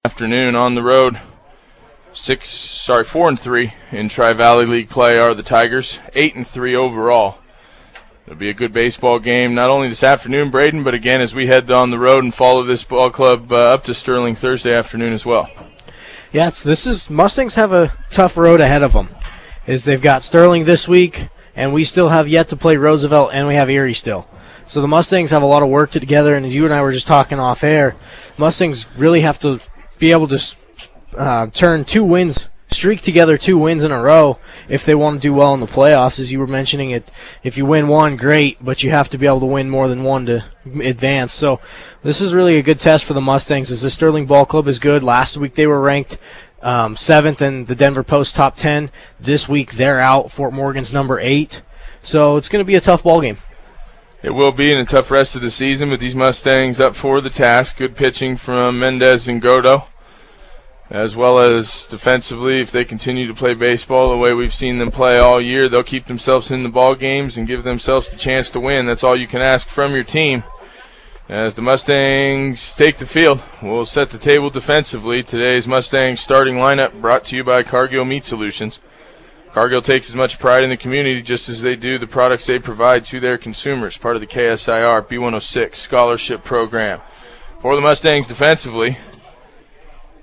Afternoon on the road. 4-3 in Tri-Valley League play are the Tigers. 8-3 overall. It'll be a good baseball game, not only this afternoon, Braden, but again as we head on the road and follow this ball club up to Sterling Thursday afternoon as well. Yeah, Mustangs have a tough road ahead of them. They've got Sterling this week, and we still have yet to play Roosevelt, and we have Erie still. So the Mustangs have a lot of work together, and as you and I were just talking off air, Mustangs really have to be able to streak together 2 wins in a row if they want to do well in the playoffs. As you were mentioning it, if you win one, great, but you have to be able to win more than one to advance. So this is really a good test for the Mustangs, as the Sterling Ball Club is good. Last week they were ranked 7th in the Denver Post top 10. This week they're out. Fort Morgan's number 8. So it's going to be a tough ball game. It will be, in a tough rest of the season, with these Mustangs up for the task. Good pitching from Mendez and Godo, as well as defensively. If they continue to play baseball the way we've seen them play all year, they'll keep themselves in the ball games and give themselves the chance to win. That's all you can ask from your team. As the Mustangs take the field, we'll set the table defensively. Today's Mustangs starting lineup brought to you by Cargill Meat Solutions. Cargill takes as much pride in the community just as they do the products they provide to their consumers, part of the KSIR B106 scholarship program. For the Mustangs defensively,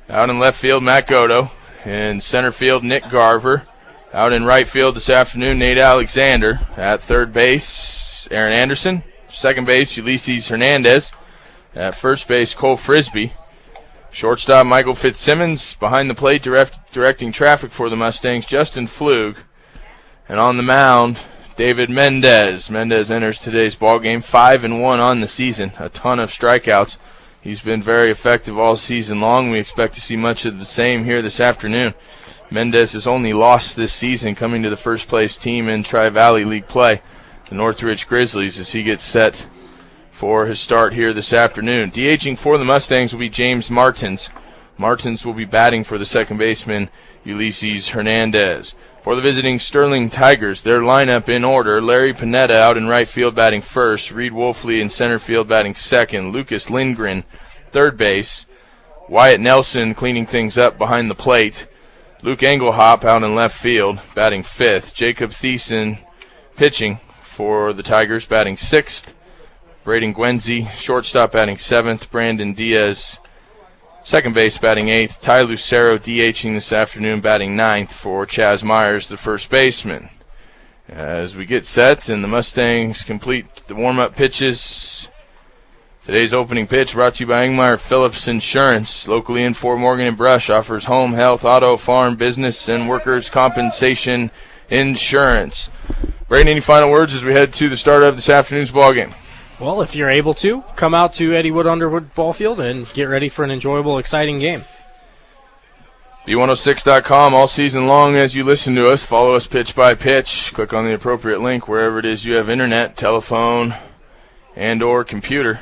out in left field, Matt Godo. In center field, Nick Garver. Out in right field this afternoon, Nate Alexander. At third base, Aaron Anderson. Second base, Ulysses Hernandez. At first base, Cole Frisbee. Shortstop, Michael Fitzsimmons. Behind the plate, directing traffic for the Mustangs, Justin Flug. And on the mound, David Mendez. Mendez enters today's ballgame 5-1 on the season. A ton of strikeouts. He's been very effective all season long. We expect to see much of the same here this afternoon. Mendez has only lost this season coming to the first-place team in Tri-Valley League play, the Northridge Grizzlies, as he gets set for his start here this afternoon. DHing for the Mustangs will be James Martins. Martins will be batting for the second baseman, Ulysses Hernandez. For the visiting Sterling Tigers, their lineup in order: Larry Panetta out in right field batting first, Reed Wolfley in center field batting second, Lucas Lindgren third base, Wyatt Nelson cleaning things up behind the plate, Luke Engelhop out in left field batting fifth, Jacob Thiessen pitching for the Tigers batting sixth, Braden Gwenzi shortstop batting seventh, Brandon Diaz second base batting eighth, Ty Lucero DHing this afternoon batting ninth for Chaz Myers, the first baseman. As we get set and the Mustangs complete the warm-up pitches, today's opening pitch brought to you by Angmeyer Phillips Insurance. Locally in Fort Morgan and Brush, offers home, health, auto, farm, business, and workers' compensation insurance. Braden, any final words as we head to the start of this afternoon's ballgame? Well, if you're able to, come out to Eddie Wood Underwood Ballfield and get ready for an enjoyable, exciting game. B106.com all season long as you listen to us. Follow us pitch by pitch. Click on the appropriate link wherever it is you have internet, telephone, and or computer,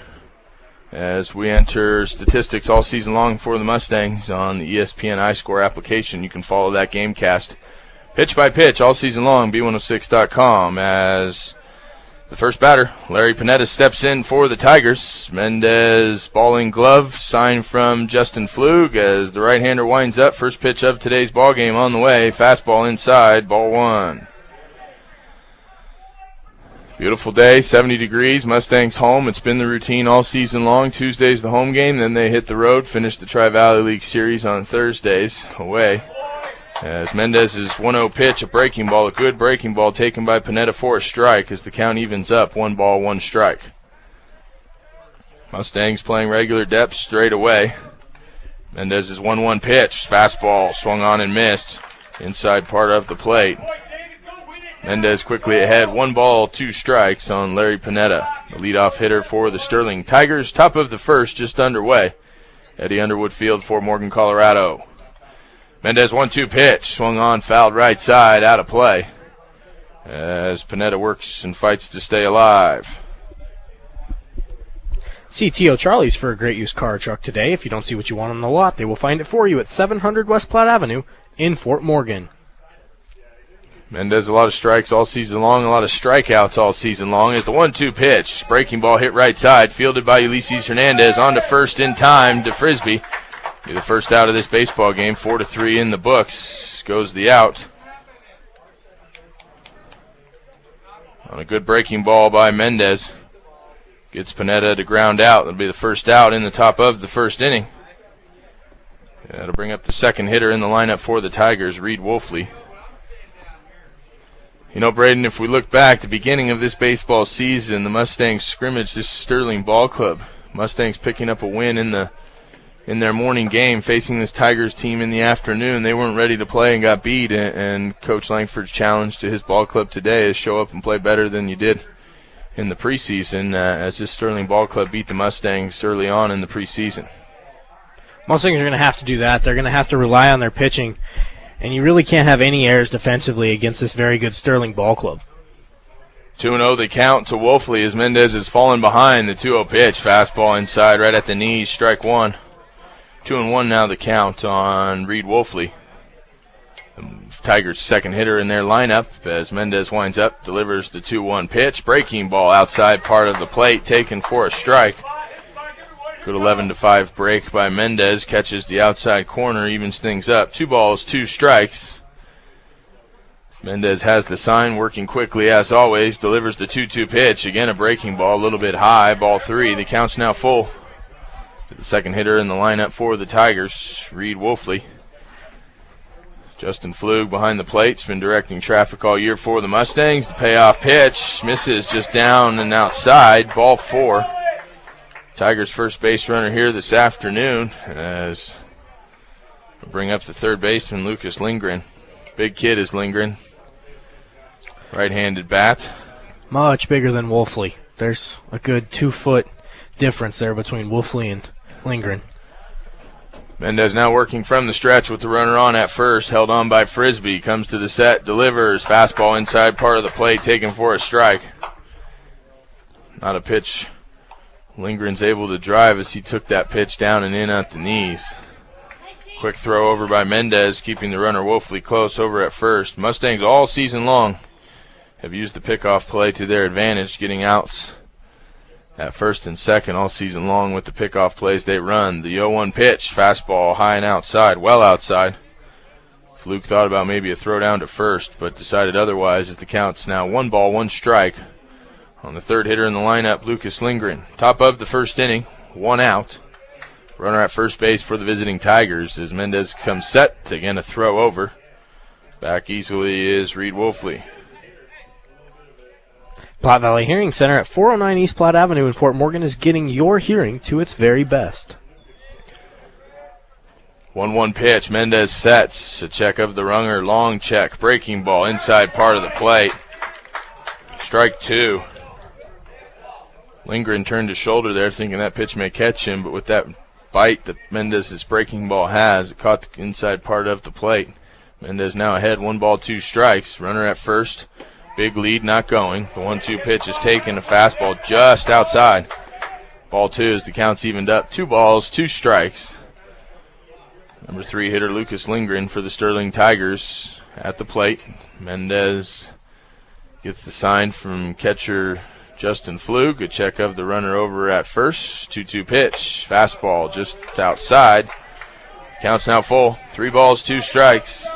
as we enter statistics all season long for the Mustangs on the ESPN iScore application. You can follow that GameCast pitch by pitch all season long, B106.com, as the first batter, Larry Panetta, steps in for the Tigers. Mendez balling glove, sign from Justin Flug as the right-hander winds up. First pitch of today's ballgame on the way. Fastball inside, ball one. Beautiful day, 70 degrees, Mustangs home. It's been the routine all season long. Tuesday's the home game, then they hit the road, finish the Tri-Valley League Series on Thursdays away. As Mendez's 1-0 pitch, a breaking ball, a good breaking ball taken by Panetta for a strike as the count evens up, 1 ball, 1 strike. Mustangs playing regular depth straight away. Mendez's 1-1 pitch, fastball swung on and missed, inside part of the plate. Mendez quickly ahead, 1 ball, 2 strikes on Larry Panetta, the leadoff hitter for the Sterling Tigers. Top of the first, just underway. Eddie Underwood Field, Fort Morgan, Colorado. Mendez 1-2 pitch, swung on, fouled right side, out of play, as Panetta works and fights to stay alive. See T.O. Charlie's for a great used car or truck today. If you don't see what you want on the lot, they will find it for you at 700 West Platte Avenue in Fort Morgan. Mendez, a lot of strikes all season long, a lot of strikeouts all season long, as the 1-2 pitch, breaking ball hit right side, fielded by Ulysses Hernandez, on to first in time to Frisbee. Be the first out of this baseball game. 4-3 in the books. Goes the out. On a good breaking ball by Mendez. Gets Panetta to ground out. That'll be the first out in the top of the first inning. That'll bring up the second hitter in the lineup for the Tigers, Reed Wolfley. You know, Braden, if we look back, the beginning of this baseball season, the Mustangs scrimmaged this Sterling Ball Club. Mustangs picking up a win in their morning game, facing this Tigers team in the afternoon. They weren't ready to play and got beat, and Coach Langford's challenge to his ball club today is show up and play better than you did in the preseason, as this Sterling Ball Club beat the Mustangs early on in the preseason. Mustangs are going to have to do that. They're going to have to rely on their pitching, and you really can't have any errors defensively against this very good Sterling Ball Club. 2-0 the count to Wolfley as Mendez has fallen behind. The 2-0 pitch, fastball inside right at the knees, strike one. 2-1 now the count on Reed Wolfley. The Tigers' second hitter in their lineup as Mendez winds up, delivers the 2-1 pitch. Breaking ball outside part of the plate, taken for a strike. Good 11-5 break by Mendez, catches the outside corner, evens things up. 2 balls, 2 strikes. Mendez has the sign, working quickly as always, delivers the 2-2 pitch. Again, a breaking ball, a little bit high, ball 3. The count's now full. The second hitter in the lineup for the Tigers, Reed Wolfley. Justin Flug behind the plate, has been directing traffic all year for the Mustangs. The payoff pitch misses just down and outside, ball 4. Tigers' first base runner here this afternoon as we bring up the third baseman, Lucas Lindgren. Big kid is Lindgren. Right-handed bat. Much bigger than Wolfley. There's a good 2-foot difference there between Wolfley and Lindgren. Mendez now working from the stretch with the runner on at first, held on by Frisbee. Comes to the set, delivers. Fastball inside part of the plate, taken for a strike. Not a pitch Lindgren's able to drive as he took that pitch down and in at the knees. Quick throw over by Mendez, keeping the runner woefully close over at first. Mustangs all season long have used the pickoff play to their advantage, getting outs at first and second all season long with the pickoff plays they run. The 0-1 pitch, fastball high and outside, well outside. Fluke thought about maybe a throw down to first, but decided otherwise as the count's now 1 ball, 1 strike. On the third hitter in the lineup, Lucas Lindgren. Top of the first inning, 1 out. Runner at first base for the visiting Tigers as Mendez comes set to again a throw over. Back easily is Reed Wolfley. Platte Valley Hearing Center at 409 East Platte Avenue in Fort Morgan is getting your hearing to its very best. 1-1 pitch. Mendez sets. A check of the runger. Long check. Breaking ball inside part of the plate. Strike 2. Lindgren turned his shoulder there thinking that pitch may catch him, but with that bite that Mendez's breaking ball has, it caught the inside part of the plate. Mendez now ahead, 1 ball, 2 strikes. Runner at first. Big lead not going. The 1-2 pitch is taken. A fastball just outside. Ball 2 as the count's evened up. 2 balls, 2 strikes. Number 3 hitter Lucas Lindgren for the Sterling Tigers at the plate. Mendez gets the sign from catcher Justin Flug. A check of the runner over at first. 2-2 pitch. Fastball just outside. Count's now full. 3 balls, 2 strikes.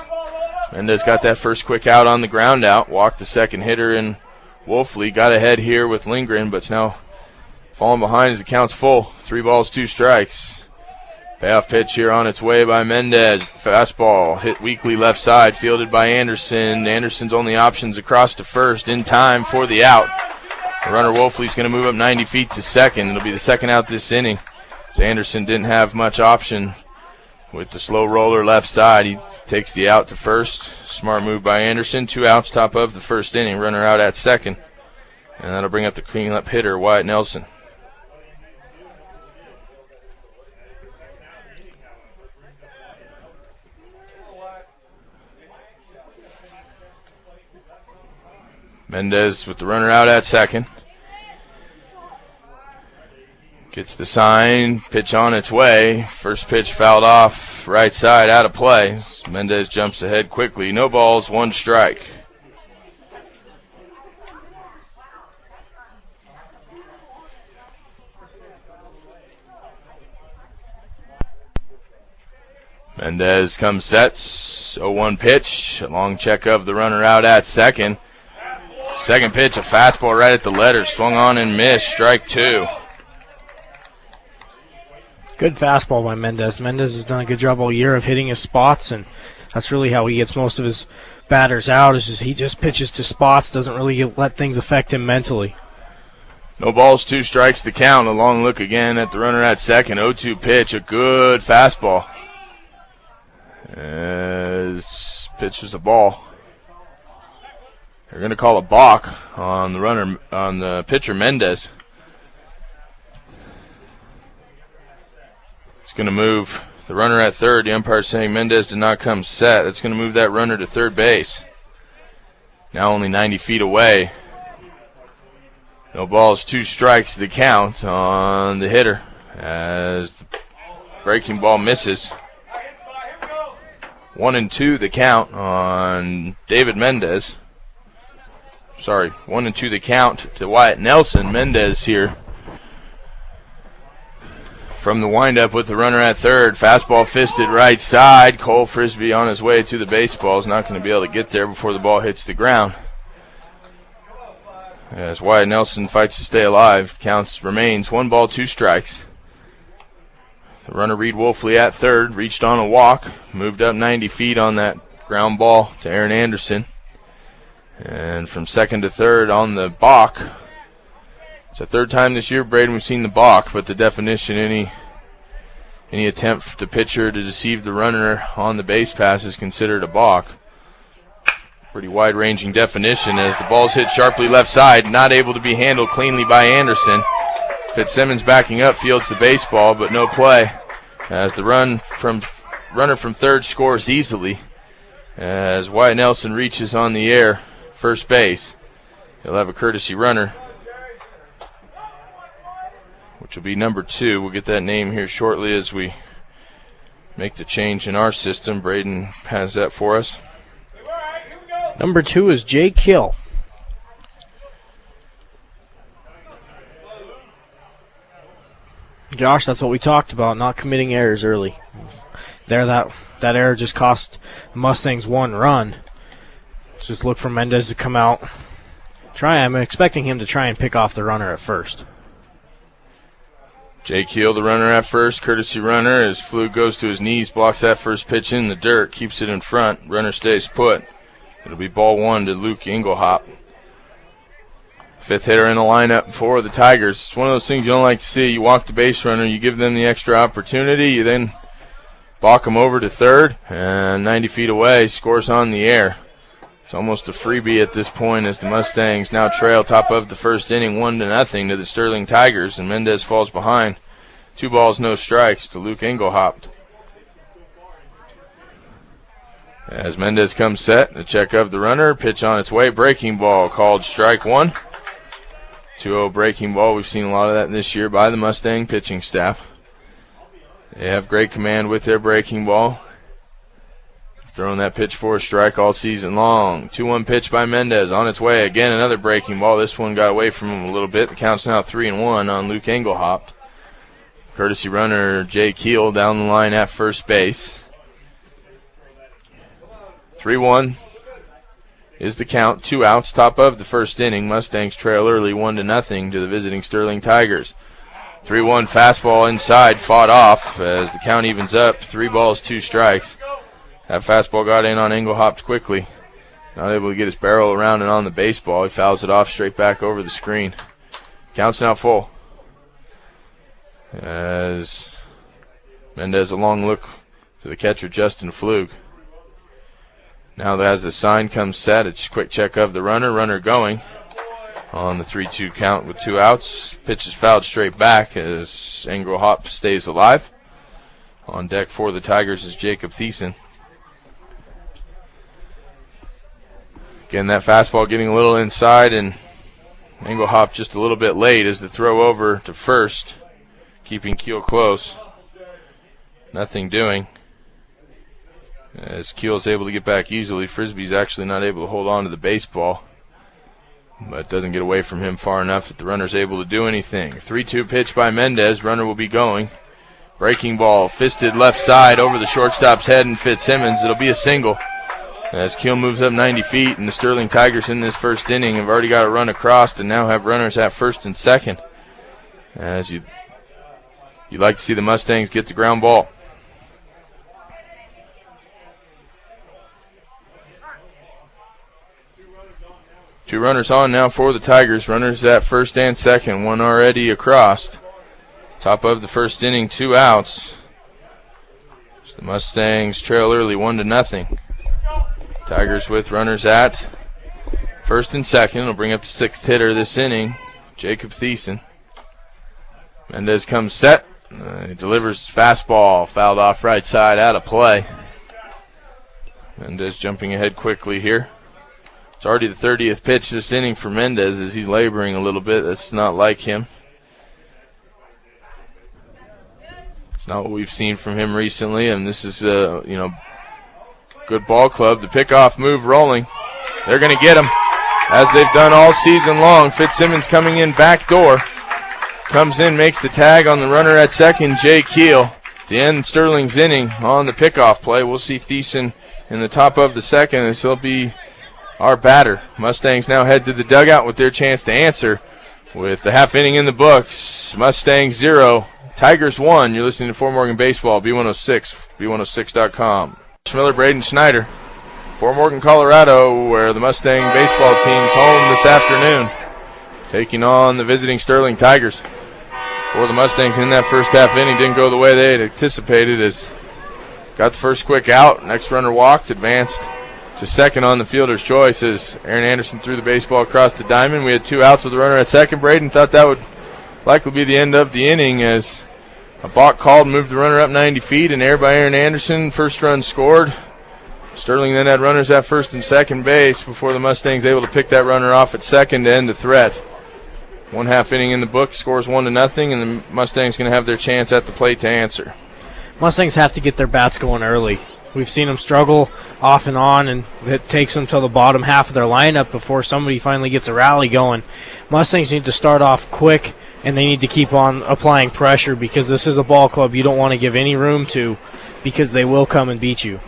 Mendez got that first quick out on the ground out. Walked the second hitter in Wolfley. Got ahead here with Lindgren, but it's now falling behind as the count's full. 3 balls, 2 strikes. Payoff pitch here on its way by Mendez. Fastball hit weakly left side, fielded by Anderson. Anderson's only options across to first in time for the out. The runner Wolfley's going to move up 90 feet to second. It'll be the second out this inning. As Anderson didn't have much option with the slow roller left side. He takes the out to first. Smart move by Anderson. 2 outs, top of the first inning. Runner out at second. And that'll bring up the cleanup hitter, Wyatt Nelson. Mendez with the runner out at second. Gets the sign, pitch on its way. First pitch fouled off, right side, out of play. Mendez jumps ahead quickly. No balls, 1 strike. Mendez comes sets, 0-1 pitch, a long check of the runner out at second. Second pitch, a fastball right at the letters, swung on and missed, strike 2. Good fastball by Mendez. Mendez has done a good job all year of hitting his spots, and that's really how he gets most of his batters out, is just he just pitches to spots, doesn't really let things affect him mentally. No balls, 2 strikes to count. A long look again at the runner at second. 0-2 pitch, a good fastball. As pitch is a ball. They're going to call a balk on the runner, on the pitcher Mendez. It's going to move the runner at third. The umpire saying Mendez did not come set. That's going to move that runner to third base. Now only 90 feet away. No balls, 2 strikes to count on the hitter as the breaking ball misses. 1-2 the count on David Mendez. 1-2 the count to Wyatt Nelson. Mendez here from the windup with the runner at third. Fastball fisted right side. Cole Frisbee on his way to the baseball is not going to be able to get there before the ball hits the ground. As Wyatt Nelson fights to stay alive, counts remains 1 ball, 2 strikes. The runner Reed Wolfley at third reached on a walk, moved up 90 feet on that ground ball to Aaron Anderson. And from second to third on the balk. It's the third time this year, Braden, we've seen the balk, but the definition, any attempt for the pitcher to deceive the runner on the base pass is considered a balk. Pretty wide-ranging definition as the ball's hit sharply left side, not able to be handled cleanly by Anderson. Fitzsimmons backing up, fields the baseball, but no play as the runner from third scores easily as Wyatt Nelson reaches on the air, first base. He'll have a courtesy runner, which will be number 2. We'll get that name here shortly as we make the change in our system. Braden has that for us. Number 2 is Jay Kill. Josh, that's what we talked about, not committing errors early. That error just cost the Mustangs 1 run. Just look for Mendez to come out. I'm expecting him to try and pick off the runner at first. Jay Keel, the runner at first, courtesy runner as Flug goes to his knees, blocks that first pitch in the dirt, keeps it in front. Runner stays put. It'll be ball 1 to Luke Engelhop. 5th hitter in the lineup for the Tigers. It's one of those things you don't like to see. You walk the base runner, you give them the extra opportunity, you then balk them over to third, and 90 feet away, scores on the air. It's almost a freebie at this point as the Mustangs now trail top of the first inning 1-0 to the Sterling Tigers, and Mendez falls behind. 2 balls, no strikes to Luke Engelhop. As Mendez comes set, the check of the runner, pitch on its way, breaking ball called strike 1. 2-0 breaking ball. We've seen a lot of that this year by the Mustang pitching staff. They have great command with their breaking ball. Throwing that pitch for a strike all season long. 2-1 pitch by Mendez on its way. Again, another breaking ball. This one got away from him a little bit. The count's now 3-1 on Luke Engelhop. Courtesy runner Jay Keel down the line at first base. 3-1 is the count. 2 outs, top of the first inning. Mustangs trail early 1-0 to the visiting Sterling Tigers. 3-1 fastball inside, fought off as the count evens up. 3 balls, 2 strikes. That fastball got in on Engelhop quickly. Not able to get his barrel around and on the baseball. He fouls it off straight back over the screen. Count's now full. As Mendez a long look to the catcher Justin Flug. Now as the sign comes set, it's a quick check of the runner. Runner going on the 3-2 count with 2 outs. Pitch is fouled straight back as Engelhop stays alive. On deck for the Tigers is Jacob Thiessen. Again, that fastball getting a little inside, and Engelhop just a little bit late as the throw over to first, keeping Keel close. Nothing doing. As Keel is able to get back easily, Frisbee's actually not able to hold on to the baseball, but doesn't get away from him far enough that the runner's able to do anything. 3-2 pitch by Mendez. Runner will be going. Breaking ball, fisted left side over the shortstop's head and Fitzsimmons. It'll be a single. As Kiel moves up 90 feet, and the Sterling Tigers in this first inning have already got a run across and now have runners at first and second. As you'd like to see the Mustangs get the ground ball. Two runners on now for the Tigers. Runners at first and second. One already across. Top of the first inning, 2 outs. The Mustangs trail early 1-0. Tigers with runners at first and second. Will bring up the 6th hitter this inning, Jacob Thiessen. Mendez comes set. He delivers fastball, fouled off right side, out of play. Mendez jumping ahead quickly here. It's already the 30th pitch this inning for Mendez as he's laboring a little bit. That's not like him. It's not what we've seen from him recently, and this is good ball club. The pickoff move rolling. They're going to get him, as they've done all season long. Fitzsimmons coming in back door. Comes in, makes the tag on the runner at second, Jay Keel. To end Sterling's inning on the pickoff play. We'll see Thiessen in the top of the second, and this will be our batter. Mustangs now head to the dugout with their chance to answer. With the half inning in the books, Mustangs 0, Tigers 1. You're listening to Fort Morgan Baseball, B106, B106.com. Miller, Braden Schneider, Fort Morgan, Colorado, where the Mustang baseball team's home this afternoon, taking on the visiting Sterling Tigers. For the Mustangs in that first half inning, didn't go the way they had anticipated, as got the first quick out. Next runner walked, advanced to second on the fielder's choice as Aaron Anderson threw the baseball across the diamond. We had 2 outs with the runner at second. Braden thought that would likely be the end of the inning as a balk called, moved the runner up 90 feet, and air by Aaron Anderson. First run scored. Sterling then had runners at first and second base before the Mustangs able to pick that runner off at second to end the threat. 1 half inning in the book, scores 1-0, and the Mustangs going to have their chance at the plate to answer. Mustangs have to get their bats going early. We've seen them struggle off and on, and it takes them till the bottom half of their lineup before somebody finally gets a rally going. Mustangs need to start off quick, and they need to keep on applying pressure because this is a ball club you don't want to give any room to because they will come and beat you.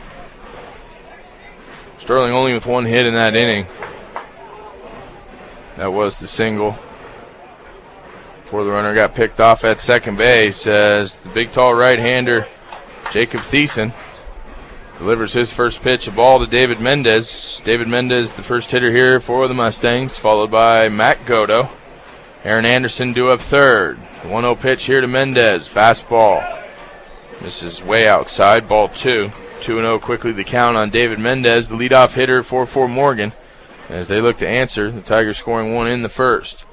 Sterling only with 1 hit in that inning. That was the single. Before the runner got picked off at second base as the big, tall right-hander Jacob Thiessen delivers his first pitch, a ball to David Mendez. David Mendez, the first hitter here for the Mustangs, followed by Matt Godo. Aaron Anderson due up third. 1-0 pitch here to Mendez. Fastball. This is way outside, ball 2. 2-0 quickly the count on David Mendez, the leadoff hitter for Fort Morgan. As they look to answer, the Tigers scoring 1 in the first.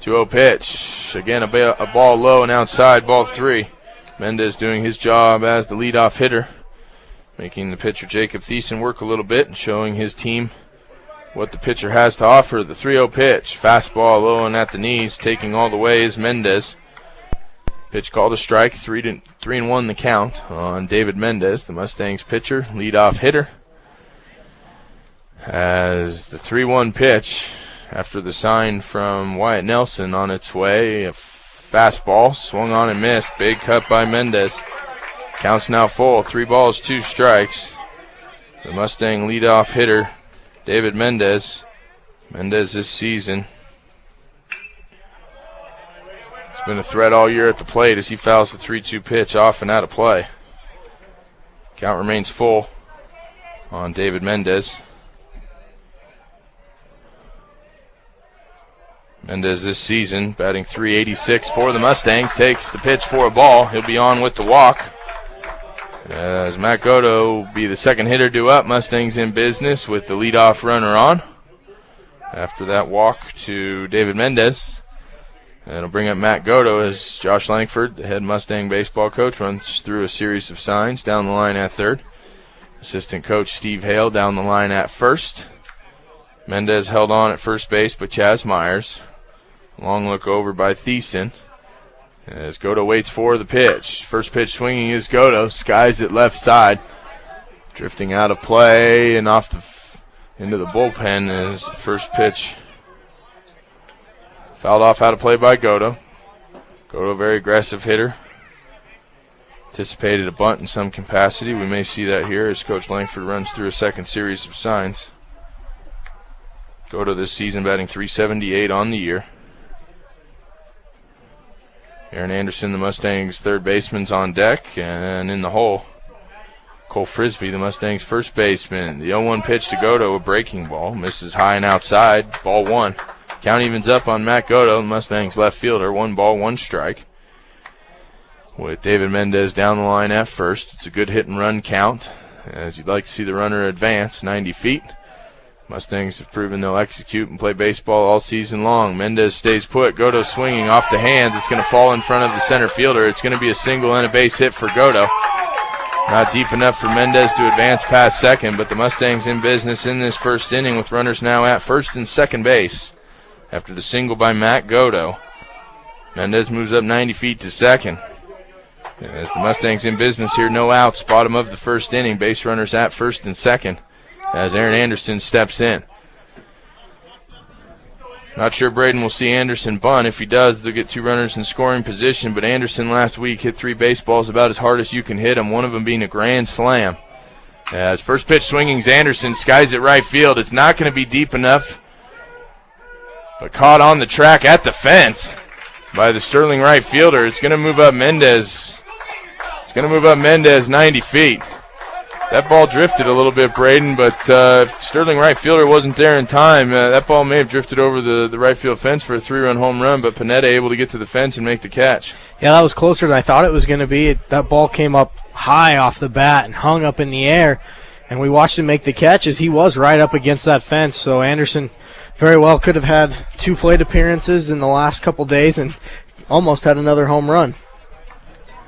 2-0 pitch. Again, a ball low and outside, ball 3. Mendez doing his job as the leadoff hitter, making the pitcher Jacob Thiessen work a little bit and showing his team what the pitcher has to offer. The 3-0 pitch. Fastball low and at the knees, taking all the way is Mendez. Pitch called a strike, 3-1 the count on David Mendez, the Mustangs pitcher, leadoff hitter. As the 3-1 pitch, after the sign from Wyatt Nelson on its way, a fastball swung on and missed. Big cut by Mendez. Count's now full, 3 balls, 2 strikes. The Mustang leadoff hitter, David Mendez. Mendez this season has been a threat all year at the plate as he fouls the 3-2 pitch off and out of play. Count remains full on David Mendez. Mendez this season batting .386 for the Mustangs, takes the pitch for a ball. He'll be on with the walk. As Matt Godo will be the second hitter due up. Mustangs in business with the leadoff runner on. After that walk to David Mendez. And it'll bring up Matt Godo as Josh Langford, the head Mustang baseball coach, runs through a series of signs down the line at third. Assistant coach Steve Hale down the line at first. Mendez held on at first base by Chaz Myers. Long look over by Thiessen as Godo waits for the pitch. First pitch swinging is Godo. Skies it left side. Drifting out of play and off into the bullpen as the first pitch fouled off out of play by Godo. Godo, very aggressive hitter. Anticipated a bunt in some capacity. We may see that here as Coach Langford runs through a second series of signs. Godo this season batting .378 on the year. Aaron Anderson, the Mustangs' third baseman's on deck, and in the hole, Cole Frisbee, the Mustangs' first baseman. The 0-1 pitch to Godo, a breaking ball, misses high and outside, ball one. Count evens up on Matt Godo, the Mustangs' left fielder, 1 ball, 1 strike. With David Mendez down the line at first, it's a good hit and run count, as you'd like to see the runner advance 90 feet. Mustangs have proven they'll execute and play baseball all season long. Mendez stays put. Godo swinging off the hands. It's going to fall in front of the center fielder. It's going to be a single and a base hit for Godo. Not deep enough for Mendez to advance past second, but the Mustangs in business in this first inning with runners now at first and second base. After the single by Matt Godo, Mendez moves up 90 feet to second. As the Mustangs in business here, no outs, bottom of the first inning. Base runners at first and second as Aaron Anderson steps in. Not sure Braden will see Anderson bunt. If he does, they'll get 2 runners in scoring position, but Anderson last week hit 3 baseballs about as hard as you can hit them, one of them being a grand slam. As first pitch swinging's Anderson, skies at right field. It's not going to be deep enough, but caught on the track at the fence by the Sterling right fielder. It's going to move up Mendez. Going to move up Mendez 90 feet. That ball drifted a little bit, Braden, but if Sterling right fielder wasn't there in time, that ball may have drifted over the right field fence for a 3-run home run, but Panetta able to get to the fence and make the catch. Yeah, that was closer than I thought it was going to be. That ball came up high off the bat and hung up in the air, and we watched him make the catch as he was right up against that fence. So Anderson very well could have had 2 plate appearances in the last couple days and almost had another home run.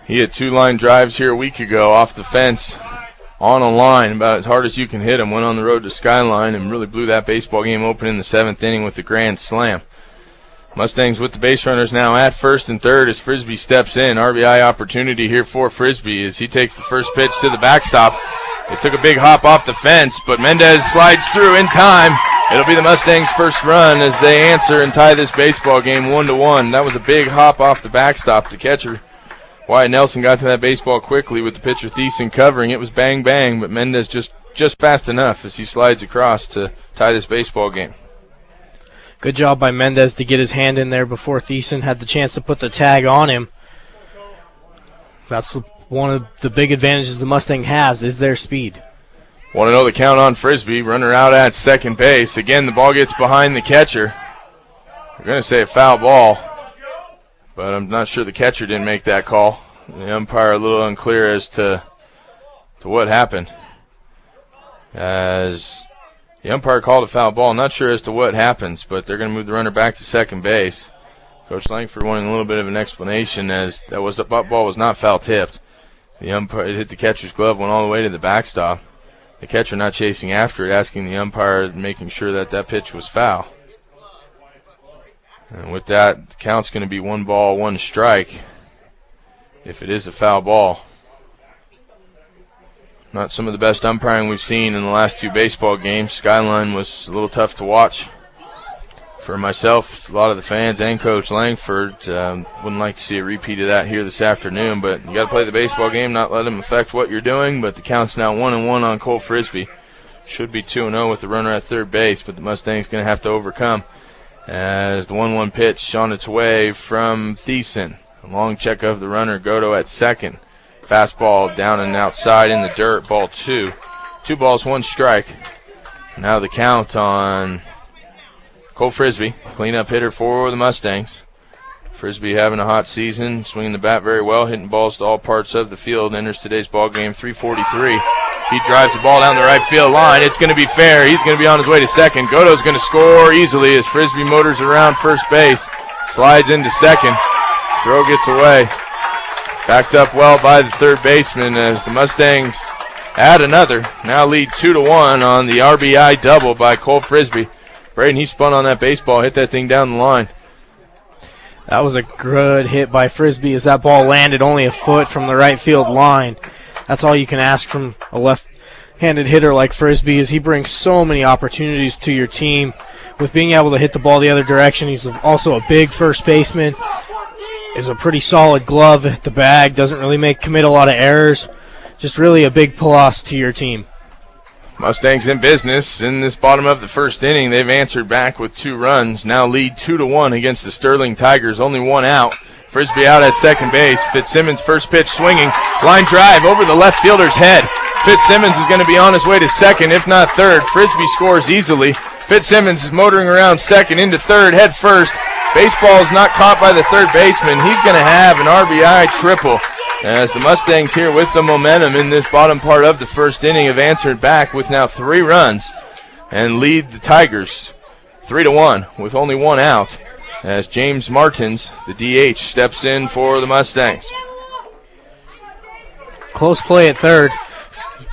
He had 2 line drives here a week ago off the fence on a line about as hard as you can hit him. Went on the road to Skyline and really blew that baseball game open in the 7th inning with the grand slam. Mustangs with the base runners now at first and third as Frisbee steps in. RBI opportunity here for Frisbee as he takes the first pitch to the backstop. It took a big hop off the fence, but Mendez slides through in time. It'll be the Mustangs' first run as they answer and tie this baseball game 1-1. That was a big hop off the backstop. The catcher Wyatt Nelson got to that baseball quickly with the pitcher Thiessen covering. It was bang, bang, but Mendez just fast enough as he slides across to tie this baseball game. Good job by Mendez to get his hand in there before Thiessen had the chance to put the tag on him. That's one of the big advantages the Mustang has is their speed. 1-0 the count on Frisbee. Runner out at second base. Again, the ball gets behind the catcher. We're going to say a foul ball, but I'm not sure the catcher didn't make that call. The umpire a little unclear as to what happened. As the umpire called a foul ball, not sure as to what happens, but they're going to move the runner back to second base. Coach Langford wanting a little bit of an explanation as the ball was not foul tipped. The umpire, it hit the catcher's glove, went all the way to the backstop. The catcher not chasing after it, asking the umpire, making sure that pitch was foul. And with that, the count's going to be 1 ball, 1 strike if it is a foul ball. Not some of the best umpiring we've seen in the last 2 baseball games. Skyline was a little tough to watch for myself, a lot of the fans, and Coach Langford. Wouldn't like to see a repeat of that here this afternoon, but you got to play the baseball game, not let them affect what you're doing. But the count's now 1-1 on Cole Frisbee. Should be 2-0 with the runner at third base, but the Mustangs going to have to overcome as the 1-1 pitch on its way from Thiessen. A long check of the runner, Godo at second. Fastball down and outside in the dirt, ball 2. 2 balls, 1 strike. Now the count on Cole Frisbee, cleanup hitter for the Mustangs. Frisbee having a hot season, swinging the bat very well, hitting balls to all parts of the field. Enters today's ball game, 343. He drives the ball down the right field line. It's going to be fair. He's going to be on his way to second. Godo's going to score easily as Frisbee motors around first base. Slides into second. Throw gets away. Backed up well by the third baseman as the Mustangs add another. Now lead 2-1 on the RBI double by Cole Frisbee. Braden, he spun on that baseball, hit that thing down the line. That was a good hit by Frisbee as that ball landed only a foot from the right field line. That's all you can ask from a left-handed hitter like Frisbee is he brings so many opportunities to your team with being able to hit the ball the other direction. He's also a big first baseman. is a pretty solid glove at the bag. Doesn't really commit a lot of errors. Just really a big plus to your team. Mustangs in business in this bottom of the first inning. They've answered back with 2 runs. Now lead 2-1 against the Sterling Tigers. Only 1 out. Frisbee out at second base. Fitzsimmons first pitch swinging. Line drive over the left fielder's head. Fitzsimmons is going to be on his way to second, if not third. Frisbee scores easily. Fitzsimmons is motoring around second into third, head first. Baseball is not caught by the third baseman. He's going to have an RBI triple. As the Mustangs here with the momentum in this bottom part of the first inning have answered back with now 3 runs and lead the Tigers 3-1 with only 1 out as James Martins, the DH, steps in for the Mustangs. Close play at third.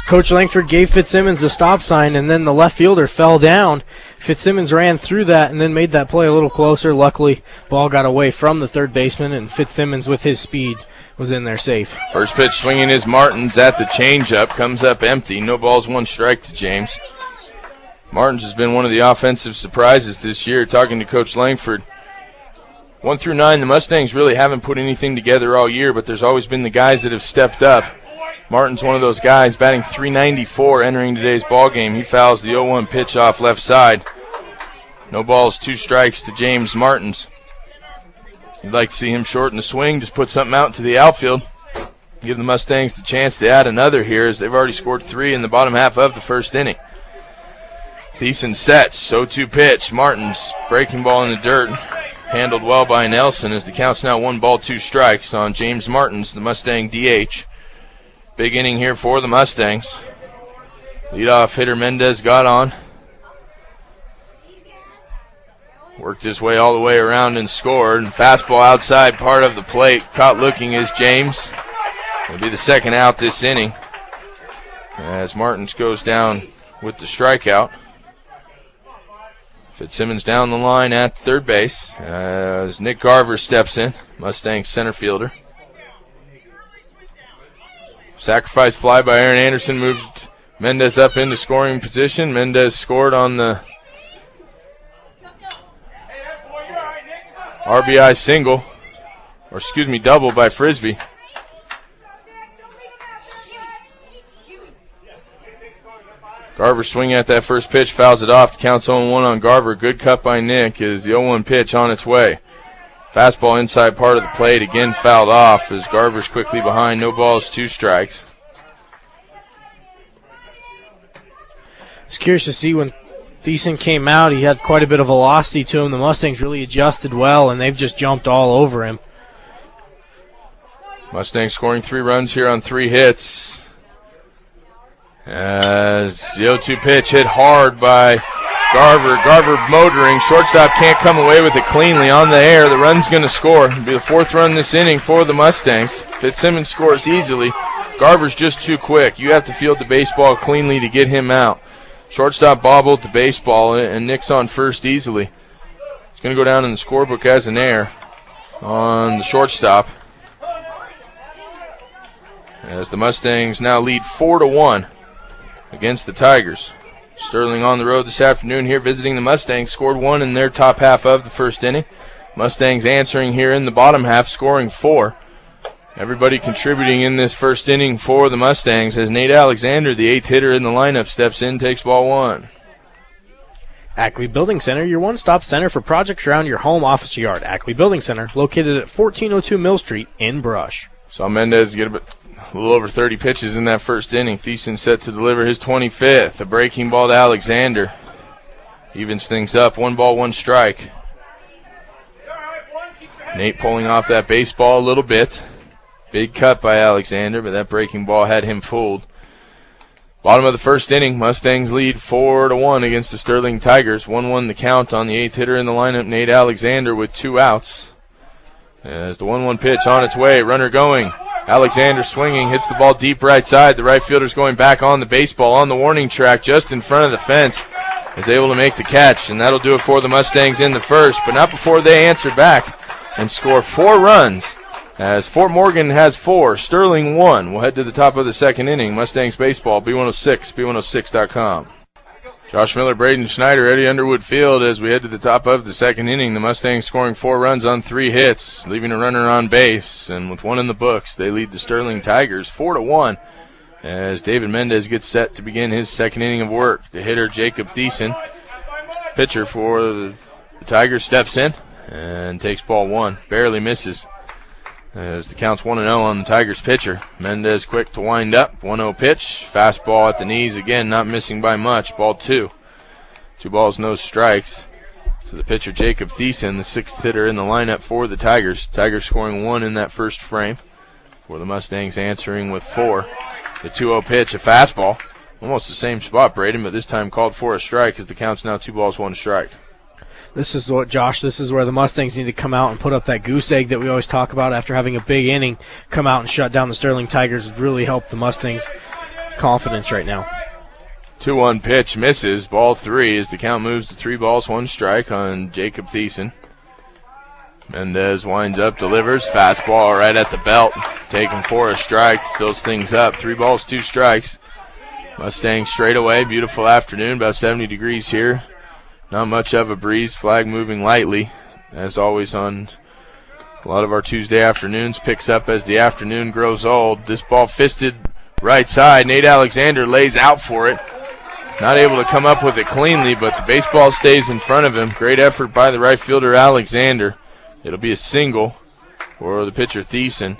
Coach Langford gave Fitzsimmons a stop sign, and then the left fielder fell down. Fitzsimmons ran through that and then made that play a little closer. Luckily, ball got away from the third baseman, and Fitzsimmons, with his speed, was in there safe. First pitch swinging is Martins at the changeup. Comes up empty. No balls, 1 strike to James. Martins has been one of the offensive surprises this year. Talking to Coach Langford, 1 through 9, the Mustangs really haven't put anything together all year, but there's always been the guys that have stepped up. Martin's one of those guys, batting .394 entering today's ball game. He fouls the 0-1 pitch off left side. No balls, 2 strikes to James Martins. You'd like to see him shorten the swing, just put something out to the outfield. Give the Mustangs the chance to add another here, as they've already scored 3 in the bottom half of the first inning. Thiessen sets, 0-2 pitch. Martins, breaking ball in the dirt. Handled well by Nelson, as the count's now 1 ball, 2 strikes on James Martins, the Mustang DH. Big inning here for the Mustangs. Leadoff hitter Mendez got on. Worked his way all the way around and scored. And fastball outside part of the plate. Caught looking is James. It'll be the second out this inning, as Martins goes down with the strikeout. Fitzsimmons down the line at third base as Nick Garver steps in, Mustang center fielder. Sacrifice fly by Aaron Anderson moved Mendez up into scoring position. Mendez scored on the RBI single, or double by Frisbee. Garver swinging at that first pitch, fouls it off. The count's 0-1 on Garver. Good cut by Nick as the 0-1 pitch on its way. Fastball inside part of the plate, again fouled off as Garver's quickly behind. No balls, 2 strikes. I was curious to see when Thiessen came out. He had quite a bit of velocity to him. The Mustangs really adjusted well, and they've just jumped all over him. Mustangs scoring 3 runs here on 3 hits. As the 0-2 pitch hit hard by Garver. Garver motoring. Shortstop can't come away with it cleanly on the air. The run's going to score. It'll be the 4th run this inning for the Mustangs. Fitzsimmons scores easily. Garver's just too quick. You have to field the baseball cleanly to get him out. Shortstop bobbled the baseball, and Nick's on first easily. It's going to go down in the scorebook as an error on the shortstop, as the Mustangs now lead 4-1 against the Tigers. Sterling on the road this afternoon here visiting the Mustangs. Scored 1 in their top half of the first inning. Mustangs answering here in the bottom half, scoring 4. Everybody contributing in this first inning for the Mustangs as Nate Alexander, the 8th hitter in the lineup, steps in, takes ball 1. Ackley Building Center, your one-stop center for projects around your home, office, or yard. Ackley Building Center, located at 1402 Mill Street in Brush. Saw Mendez get a little over 30 pitches in that first inning. Thiessen set to deliver his 25th. A breaking ball to Alexander. Evens things up. 1 ball, 1 strike. Nate pulling off that baseball a little bit. Big cut by Alexander, but that breaking ball had him fooled. Bottom of the first inning, Mustangs lead 4-1 against the Sterling Tigers. 1-1 the count on the 8th hitter in the lineup, Nate Alexander, with 2 outs. As the 1-1 pitch on its way, runner going. Alexander swinging, hits the ball deep right side. The right fielder's going back on the baseball on the warning track just in front of the fence. Is able to make the catch, and that'll do it for the Mustangs in the first, but not before they answer back and score 4 runs. As Fort Morgan has 4, Sterling 1. We'll head to the top of the second inning. Mustangs baseball, B106, B106.com. Josh Miller, Braden Schneider, Eddie Underwood Field as we head to the top of the second inning. The Mustangs scoring 4 runs on 3 hits, leaving a runner on base. And with 1 in the books, they lead the Sterling Tigers 4-1 as David Mendez gets set to begin his second inning of work. The hitter, Jacob Thiessen, pitcher for the Tigers, steps in and takes ball 1. Barely misses as the count's 1-0 on the Tigers pitcher. Mendez quick to wind up. 1-0 pitch. Fastball at the knees. Again, not missing by much. Ball 2. 2 balls, no strikes. So the pitcher, Jacob Thiessen, the 6th hitter in the lineup for the Tigers. Tigers scoring 1 in that first frame. For the Mustangs answering with 4. The 2-0 pitch, a fastball. Almost the same spot, Braden, but this time called for a strike as the count's now 2 balls, 1 strike. This is what, Josh, this is where the Mustangs need to come out and put up that goose egg that we always talk about after having a big inning. Come out and shut down the Sterling Tigers would really help the Mustangs' confidence right now. 2-1 pitch misses. Ball 3 as the count moves to 3 balls, 1 strike on Jacob Thiessen. Mendez winds up, delivers. Fastball right at the belt. Taken for a strike. Fills things up. 3 balls, 2 strikes. Mustangs straight away. Beautiful afternoon. About 70 degrees here. Not much of a breeze. Flag moving lightly. As always on a lot of our Tuesday afternoons. Picks up as the afternoon grows old. This ball fisted right side. Nate Alexander lays out for it. Not able to come up with it cleanly, but the baseball stays in front of him. Great effort by the right fielder, Alexander. It'll be a single for the pitcher, Thiessen,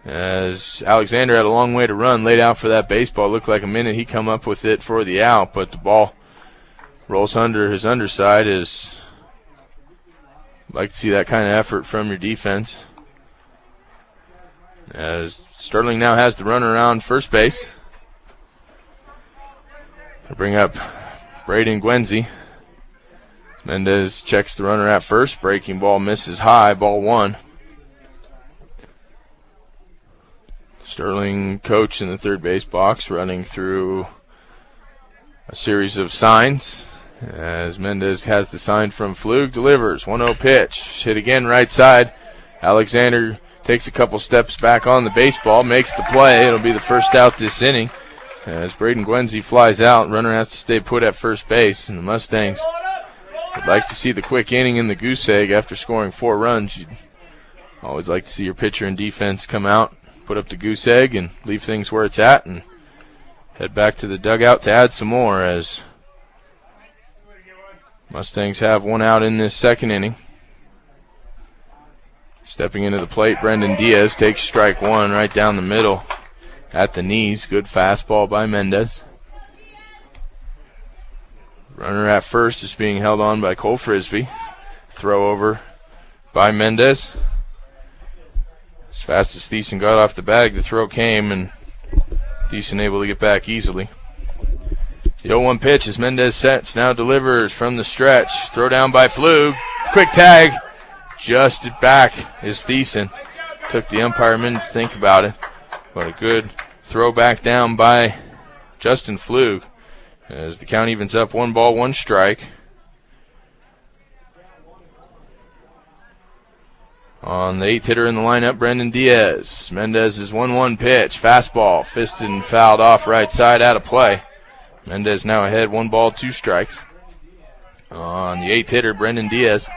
as Alexander had a long way to run, laid out for that baseball. Looked like a minute he come up with it for the out, but the ball rolls under his underside. Is like to see that kind of effort from your defense. As Sterling now has the runner around first base. I'll bring up Braden Gwenzi. Mendez checks the runner at first. Breaking ball misses high. Ball 1. Sterling, coach in the third base box, running through a series of signs. As Mendez has the sign from Flug, delivers. 1-0 pitch. Hit again right side. Alexander takes a couple steps back on the baseball, makes the play. It'll be the first out this inning. As Braden Gwenzi flies out, runner has to stay put at first base, and the Mustangs would like to see the quick inning in the goose egg after scoring 4 runs. You'd always like to see your pitcher and defense come out, put up the goose egg, and leave things where it's at, and head back to the dugout to add some more as Mustangs have 1 out in this second inning. Stepping into the plate, Brendan Diaz takes strike 1 right down the middle at the knees. Good fastball by Mendez. Runner at first is being held on by Cole Frisbee. Throw over by Mendez. As fast as Thiessen got off the bag, the throw came, and Thiessen able to get back easily. The 0-1 pitch as Mendez sets, now delivers from the stretch. Throw down by Flug. Quick tag. Just it back is Thiessen. Took the umpire a minute to think about it. But a good throw back down by Justin Flug. As the count evens up, 1 ball, 1 strike. On the 8th hitter in the lineup, Brendan Diaz. Mendez's 1-1 pitch. Fastball, fisted and fouled off right side, out of play. Mendez now ahead, 1 ball, 2 strikes. On the 8th hitter, Brendan Diaz.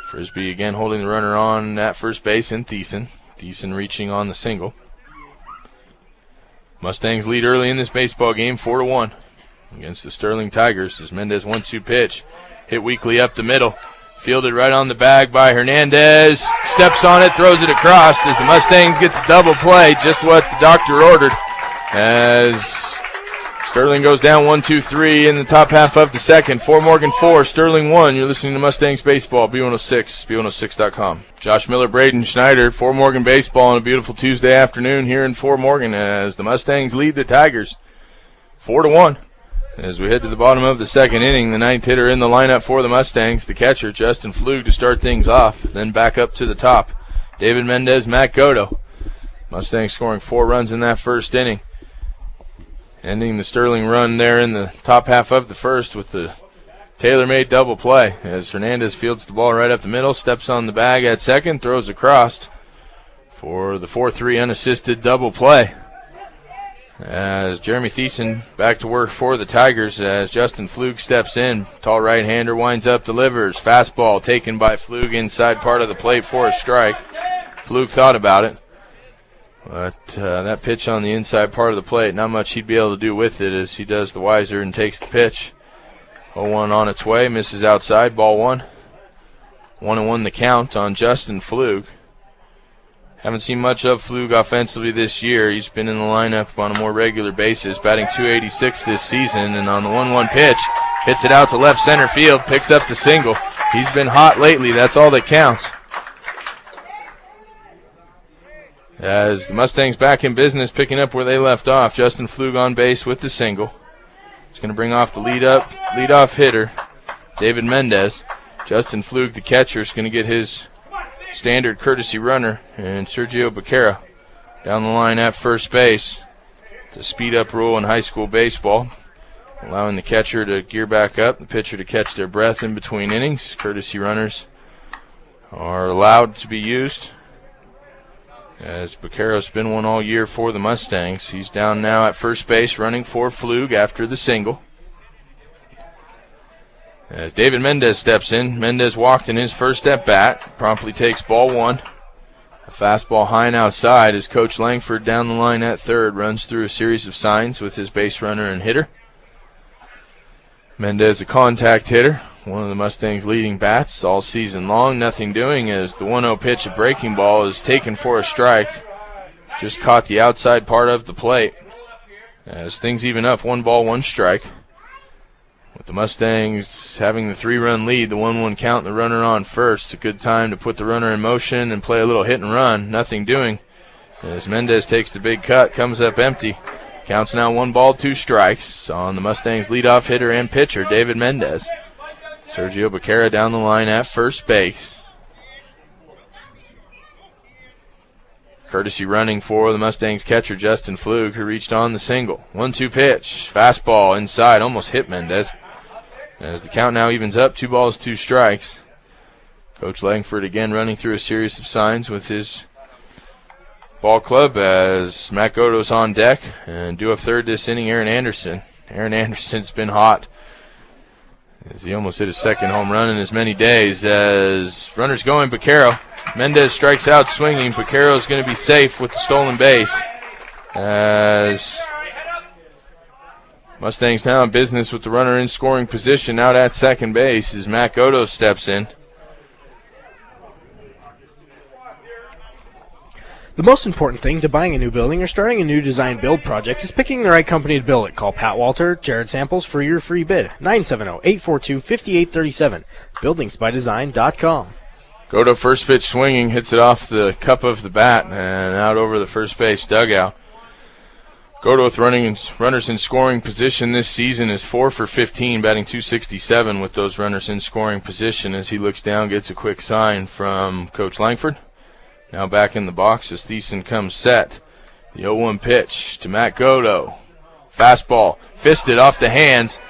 Frisbee again holding the runner on at first base in Thiessen. Thiessen reaching on the single. Mustangs lead early in this baseball game, 4-1 against the Sterling Tigers as Mendez 1-2 pitch. Hit weakly up the middle. Fielded right on the bag by Hernandez. Steps on it, throws it across as the Mustangs get the double play, just what the doctor ordered. As Sterling goes down 1-2-3 in the top half of the second. Fort Morgan 4, Sterling 1. You're listening to Mustangs Baseball, B106, B106.com. Josh Miller, Braden Schneider, Fort Morgan Baseball on a beautiful Tuesday afternoon here in Fort Morgan as the Mustangs lead the Tigers 4-1. As we head to the bottom of the second inning, the 9th hitter in the lineup for the Mustangs, the catcher, Justin Flug, to start things off. Then back up to the top, David Mendez, Matt Godo. Mustangs scoring 4 runs in that first inning. Ending the Sterling run there in the top half of the first with the tailor-made double play as Hernandez fields the ball right up the middle, steps on the bag at second, throws across for the 4-3 unassisted double play. As Jeremy Thiessen back to work for the Tigers as Justin Flug steps in. Tall right-hander winds up, delivers. Fastball taken by Flug inside part of the plate for a strike. Flug thought about it. But that pitch on the inside part of the plate, not much he'd be able to do with it as he does the wiser and takes the pitch. 0-1 on its way, misses outside, ball one. 1-1 the count on Justin Flug. Haven't seen much of Flug offensively this year. He's been in the lineup on a more regular basis, batting .286 this season, and on the 1-1 pitch, hits it out to left center field, picks up the single. He's been hot lately, that's all that counts. As the Mustangs back in business, picking up where they left off, Justin Flug on base with the single. He's going to bring off the leadoff hitter, David Mendez. Justin Flug, the catcher, is going to get his standard courtesy runner, and Sergio Becerra down the line at first base. The speed-up rule in high school baseball, allowing the catcher to gear back up, the pitcher to catch their breath in between innings. Courtesy runners are allowed to be used, as Becerra's been one all year for the Mustangs. He's down now at first base, running for Flug after the single. As David Mendez steps in, Mendez walked in his first at-bat, promptly takes ball one. A fastball high and outside as Coach Langford down the line at third runs through a series of signs with his base runner and hitter. Mendez, a contact hitter, one of the Mustangs' leading bats all season long. Nothing doing as the 1-0 pitch, a breaking ball, is taken for a strike. Just caught the outside part of the plate. As things even up, 1 ball, 1 strike. With the Mustangs having the 3-run lead, the 1-1 count, and the runner on first. It's a good time to put the runner in motion and play a little hit and run. Nothing doing as Mendez takes the big cut, comes up empty. Counts now 1 ball, 2 strikes on the Mustangs' leadoff hitter and pitcher, David Mendez. Sergio Becerra down the line at first base. Courtesy running for the Mustangs catcher, Justin Flug, who reached on the single. 1-2 pitch. Fastball inside, almost hit Mendez. As the count now evens up, 2 balls, 2 strikes. Coach Langford again running through a series of signs with his ball club as Matt Godo's on deck. And due up third this inning, Aaron Anderson. Aaron Anderson's been hot as he almost hit his second home run in as many days. As runners going, Becerra. Mendez strikes out swinging. Becerra's going to be safe with the stolen base. As Mustangs now in business with the runner in scoring position out at second base as Matt Godo steps in. The most important thing to buying a new building or starting a new design build project is picking the right company to build it. Call Pat Walter, Jared Samples for your free bid. 970-842-5837. Buildingsbydesign.com. Godo first pitch swinging, hits it off the cup of the bat and out over the first base dugout. Godo with runners in scoring position this season is 4 for 15, batting .267 with those runners in scoring position as he looks down, gets a quick sign from Coach Langford. Now back in the box as Thiessen comes set. The 0-1 pitch to Matt Godo. Fastball, fisted off the hands.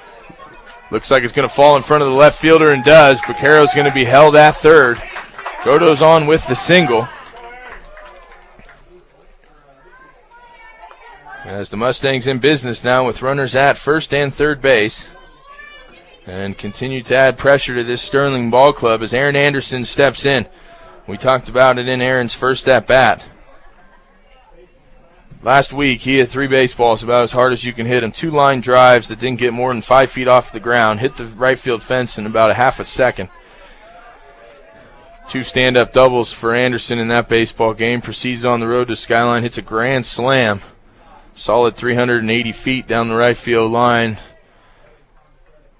Looks like it's going to fall in front of the left fielder and does. Becerra's going to be held at third. Godo's on with the single. As the Mustangs in business now with runners at first and third base. And continue to add pressure to this Sterling ball club as Aaron Anderson steps in. We talked about it in Aaron's first at-bat. Last week, he hit 3 baseballs about as hard as you can hit them. 2 line drives that didn't get more than 5 feet off the ground. Hit the right field fence in about a half a second. 2 stand-up doubles for Anderson in that baseball game. Proceeds on the road to Skyline. Hits a grand slam. Solid 380 feet down the right field line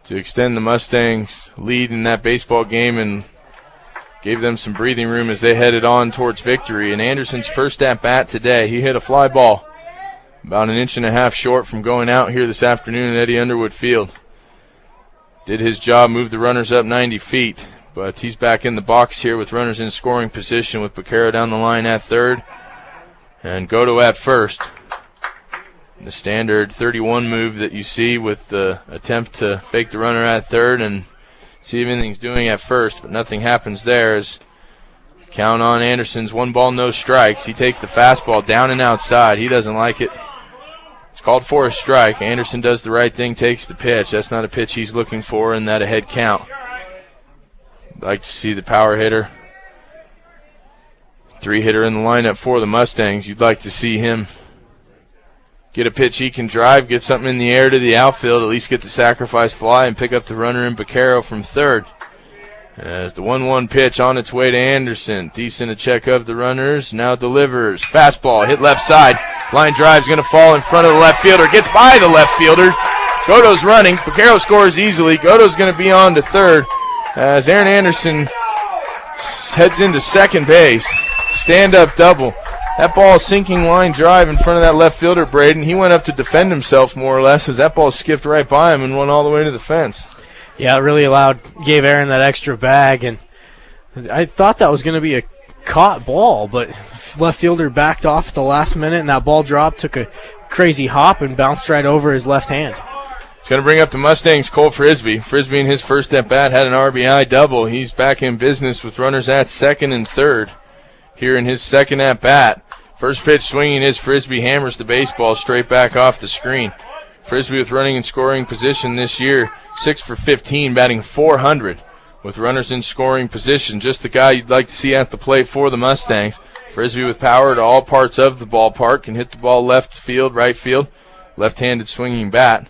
to extend the Mustangs' lead in that baseball game and gave them some breathing room as they headed on towards victory. And Anderson's first at-bat today, he hit a fly ball about 1.5 inches short from going out here this afternoon at Eddie Underwood Field. Did his job, moved the runners up 90 feet, but he's back in the box here with runners in scoring position with Becerra down the line at third and Godo at first. The standard 31 move that you see with the attempt to fake the runner at third and see if anything's doing at first, but nothing happens there as count on Anderson's 1 ball, no strikes. He takes the fastball down and outside. He doesn't like it. It's called for a strike. Anderson does the right thing, takes the pitch. That's not a pitch he's looking for in that ahead count. Like to see the power hitter. 3-hitter in the lineup for the Mustangs. You'd like to see him get a pitch he can drive, get something in the air to the outfield, at least get the sacrifice fly and pick up the runner in Baccaro from third. As the 1-1 pitch on its way to Anderson. Decent a check of the runners. Now delivers. Fastball hit left side. Line drive's going to fall in front of the left fielder. Gets by the left fielder. Godo's running. Baccaro scores easily. Godo's going to be on to third as Aaron Anderson heads into second base. Stand-up double. That ball sinking line drive in front of that left fielder, Braden. He went up to defend himself more or less as that ball skipped right by him and went all the way to the fence. Yeah, it really gave Aaron that extra bag, and I thought that was going to be a caught ball, but left fielder backed off at the last minute, and that ball dropped, took a crazy hop, and bounced right over his left hand. It's going to bring up the Mustangs' Cole Frisbee. Frisbee in his first at-bat had an RBI double. He's back in business with runners at second and third here in his second at-bat. First pitch swinging is Frisbee hammers the baseball straight back off the screen. Frisbee with running and scoring position this year, 6 for 15, batting .400 with runners in scoring position. Just the guy you'd like to see at the plate for the Mustangs. Frisbee with power to all parts of the ballpark, can hit the ball left field, right field, left-handed swinging bat.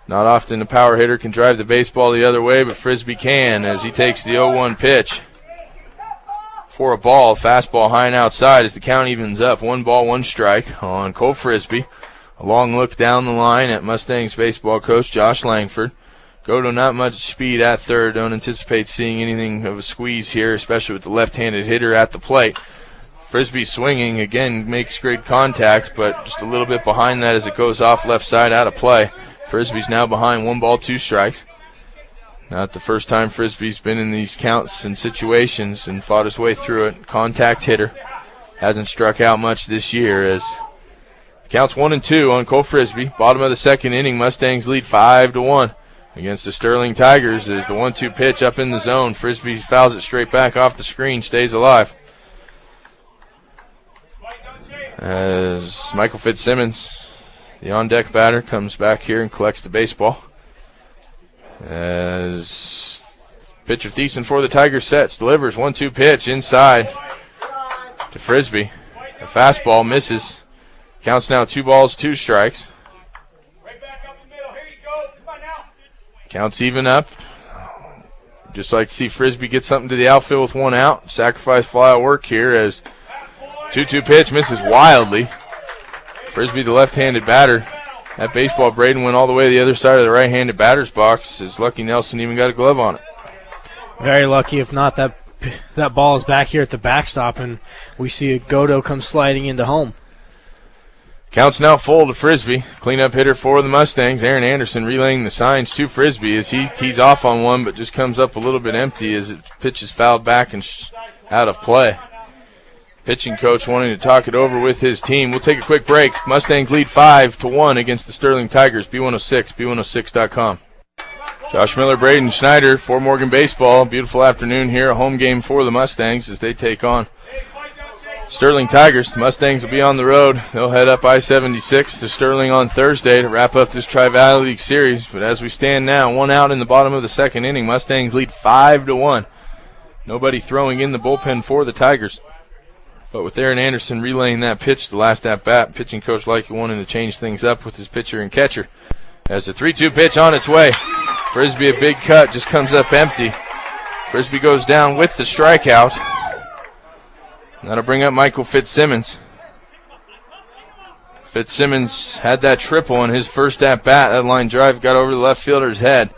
Not often a power hitter can drive the baseball the other way, but Frisbee can as he takes the 0-1 pitch for a ball. Fastball high and outside as the count evens up. 1 ball, 1 strike on Cole Frisbee. A long look down the line at Mustangs baseball coach Josh Langford. Godo not much speed at third. Don't anticipate seeing anything of a squeeze here, especially with the left-handed hitter at the plate. Frisbee swinging, again, makes great contact, but just a little bit behind that as it goes off left side out of play. Frisbee's now behind 1 ball, 2 strikes. Not the first time Frisbee's been in these counts and situations and fought his way through it. Contact hitter. Hasn't struck out much this year as counts 1-2 on Cole Frisbee. Bottom of the second inning, Mustangs lead 5-1 against the Sterling Tigers as the 1-2 pitch up in the zone. Frisbee fouls it straight back off the screen, stays alive. As Michael Fitzsimmons, the on-deck batter, comes back here and collects the baseball. As pitcher Thiessen for the Tigers sets, delivers 1-2 pitch inside to Frisbee. A fastball misses. Counts now 2 balls, 2 strikes. Counts even up. Just like to see Frisbee get something to the outfield with 1 out. Sacrifice fly will work here as 2-2 pitch misses wildly. Frisbee, the left-handed batter. That baseball, Braden, went all the way to the other side of the right-handed batter's box. As Lucky Nelson even got a glove on it. Very lucky. If not, that ball is back here at the backstop, and we see a Godo come sliding into home. Counts now full to Frisbee. Cleanup hitter for the Mustangs. Aaron Anderson relaying the signs to Frisbee as he tees off on one, but just comes up a little bit empty as it pitches fouled back and out of play. Pitching coach wanting to talk it over with his team. We'll take a quick break. Mustangs lead 5-1 against the Sterling Tigers. B106, B106.com. Josh Miller, Braden Schneider for Morgan Baseball. Beautiful afternoon here. A home game for the Mustangs as they take on Sterling Tigers. The Mustangs will be on the road. They'll head up I-76 to Sterling on Thursday to wrap up this Tri-Valley League series. But as we stand now, 1 out in the bottom of the second inning. Mustangs lead 5-1. Nobody throwing in the bullpen for the Tigers. But with Aaron Anderson relaying that pitch, the last at-bat, pitching coach Likey wanting to change things up with his pitcher and catcher. As the 3-2 pitch on its way. Frisbee, a big cut, just comes up empty. Frisbee goes down with the strikeout. That'll bring up Michael Fitzsimmons. Fitzsimmons had that triple on his first at-bat. That line drive got over the left fielder's head.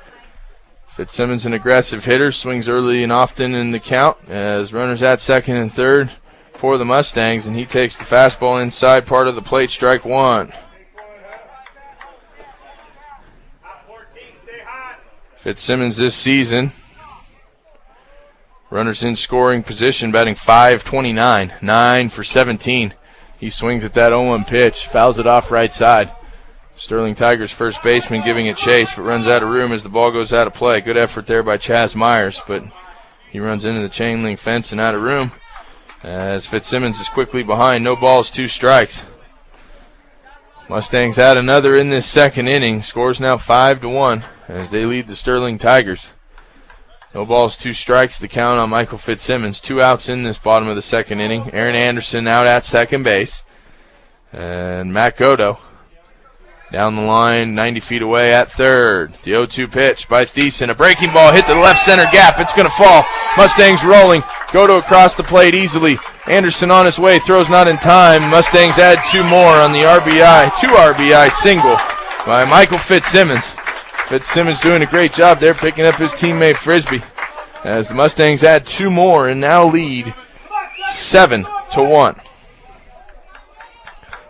Fitzsimmons, an aggressive hitter, swings early and often in the count as runners at second and third for the Mustangs, and he takes the fastball inside part of the plate, strike 1. Fitzsimmons this season, runners in scoring position, batting .529, 9 for 17. He swings at that 0-1 pitch, fouls it off right side. Sterling Tigers first baseman giving it chase, but runs out of room as the ball goes out of play. Good effort there by Chaz Myers, but he runs into the chain link fence and out of room. As Fitzsimmons is quickly behind, no balls, 2 strikes. Mustangs add another in this second inning. Scores now 5-1 as they lead the Sterling Tigers. No balls, 2 strikes, the count on Michael Fitzsimmons. 2 outs in this bottom of the second inning. Aaron Anderson out at second base. And Matt Godo down the line, 90 feet away at third. The 0-2 pitch by Thiessen. A breaking ball hit the left center gap. It's going to fall. Mustangs rolling. Godo across the plate easily. Anderson on his way. Throws not in time. Mustangs add 2 more on the RBI. 2 RBI single by Michael Fitzsimmons. Fitzsimmons doing a great job there picking up his teammate Frisbee as the Mustangs add 2 more and now lead 7-1.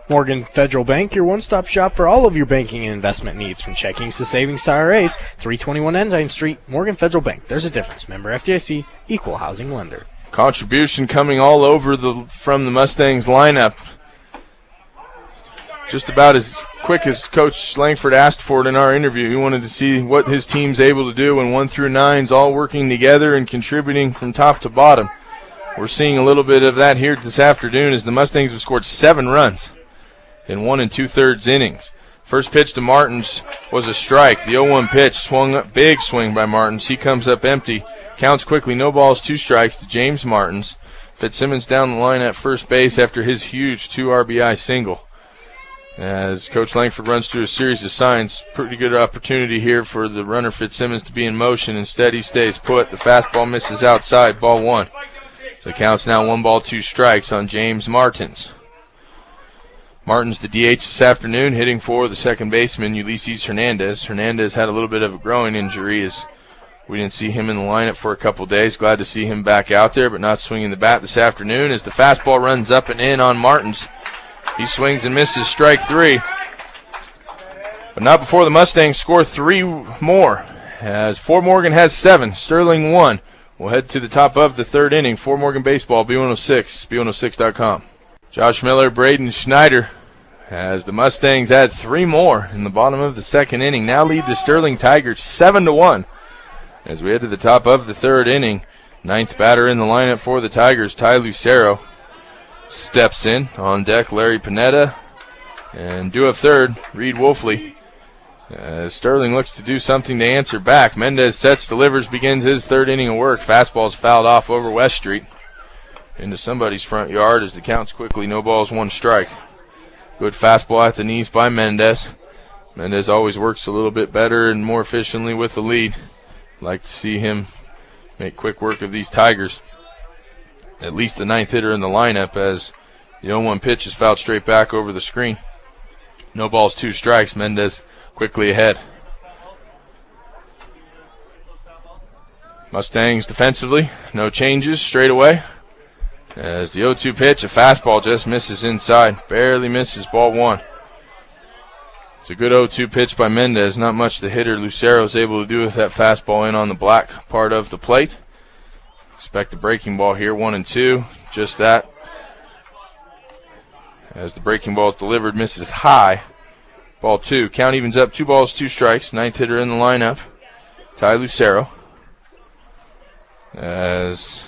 Morgan Federal Bank, your one-stop shop for all of your banking and investment needs, from checkings to savings to IRAs. 321 Ensign Street, Morgan Federal Bank. There's a difference. Member FDIC, equal housing lender. Contribution coming all over from the Mustangs lineup. Just about as quick as Coach Langford asked for it in our interview. He wanted to see what his team's able to do when 1 through 9's all working together and contributing from top to bottom. We're seeing a little bit of that here this afternoon as the Mustangs have scored 7 runs in 1 2/3 innings. First pitch to Martins was a strike. The 0-1 pitch swung up, big swing by Martins. He comes up empty. Counts quickly, no balls, 2 strikes to James Martins. Fitzsimmons down the line at first base after his huge 2 RBI single. As Coach Langford runs through a series of signs, pretty good opportunity here for the runner Fitzsimmons to be in motion. Instead, he stays put. The fastball misses outside, ball 1. The count's now 1 ball, 2 strikes on James Martins. Martins, the DH this afternoon, hitting for the second baseman, Ulysses Hernandez. Hernandez had a little bit of a growing injury as we didn't see him in the lineup for a couple days. Glad to see him back out there, but not swinging the bat this afternoon as the fastball runs up and in on Martins. He swings and misses, strike 3. But not before the Mustangs score 3 more, as Fort Morgan has 7, Sterling 1. We'll head to the top of the 3rd inning. Fort Morgan Baseball, B106, B106.com. Josh Miller, Braden Schneider, as the Mustangs add 3 more in the bottom of the 2nd inning. Now lead the Sterling Tigers 7-1 as we head to the top of the 3rd inning. 9th batter in the lineup for the Tigers, Ty Lucero, steps in. On deck, Larry Panetta, and due up third, Reed Wolfley. As Sterling looks to do something to answer back. Mendez sets, delivers, begins his 3rd inning of work. Fastball's fouled off over West Street into somebody's front yard as the count's quickly, no balls, 1 strike. Good fastball at the knees by Mendez. Mendez always works a little bit better and more efficiently with the lead. Like to see him make quick work of these Tigers. At least the 9th hitter in the lineup as the 0-1 pitch is fouled straight back over the screen. No balls, 2 strikes. Mendez quickly ahead. Mustangs defensively, no changes straight away. As the 0-2 pitch, a fastball just misses inside. Barely misses, ball 1. It's a good 0-2 pitch by Mendez. Not much the hitter Lucero is able to do with that fastball in on the black part of the plate. Expect a breaking ball here, 1-2. Just that. As the breaking ball is delivered, misses high. Ball 2. Count evens up, 2 balls, 2 strikes. 9th hitter in the lineup, Ty Lucero. As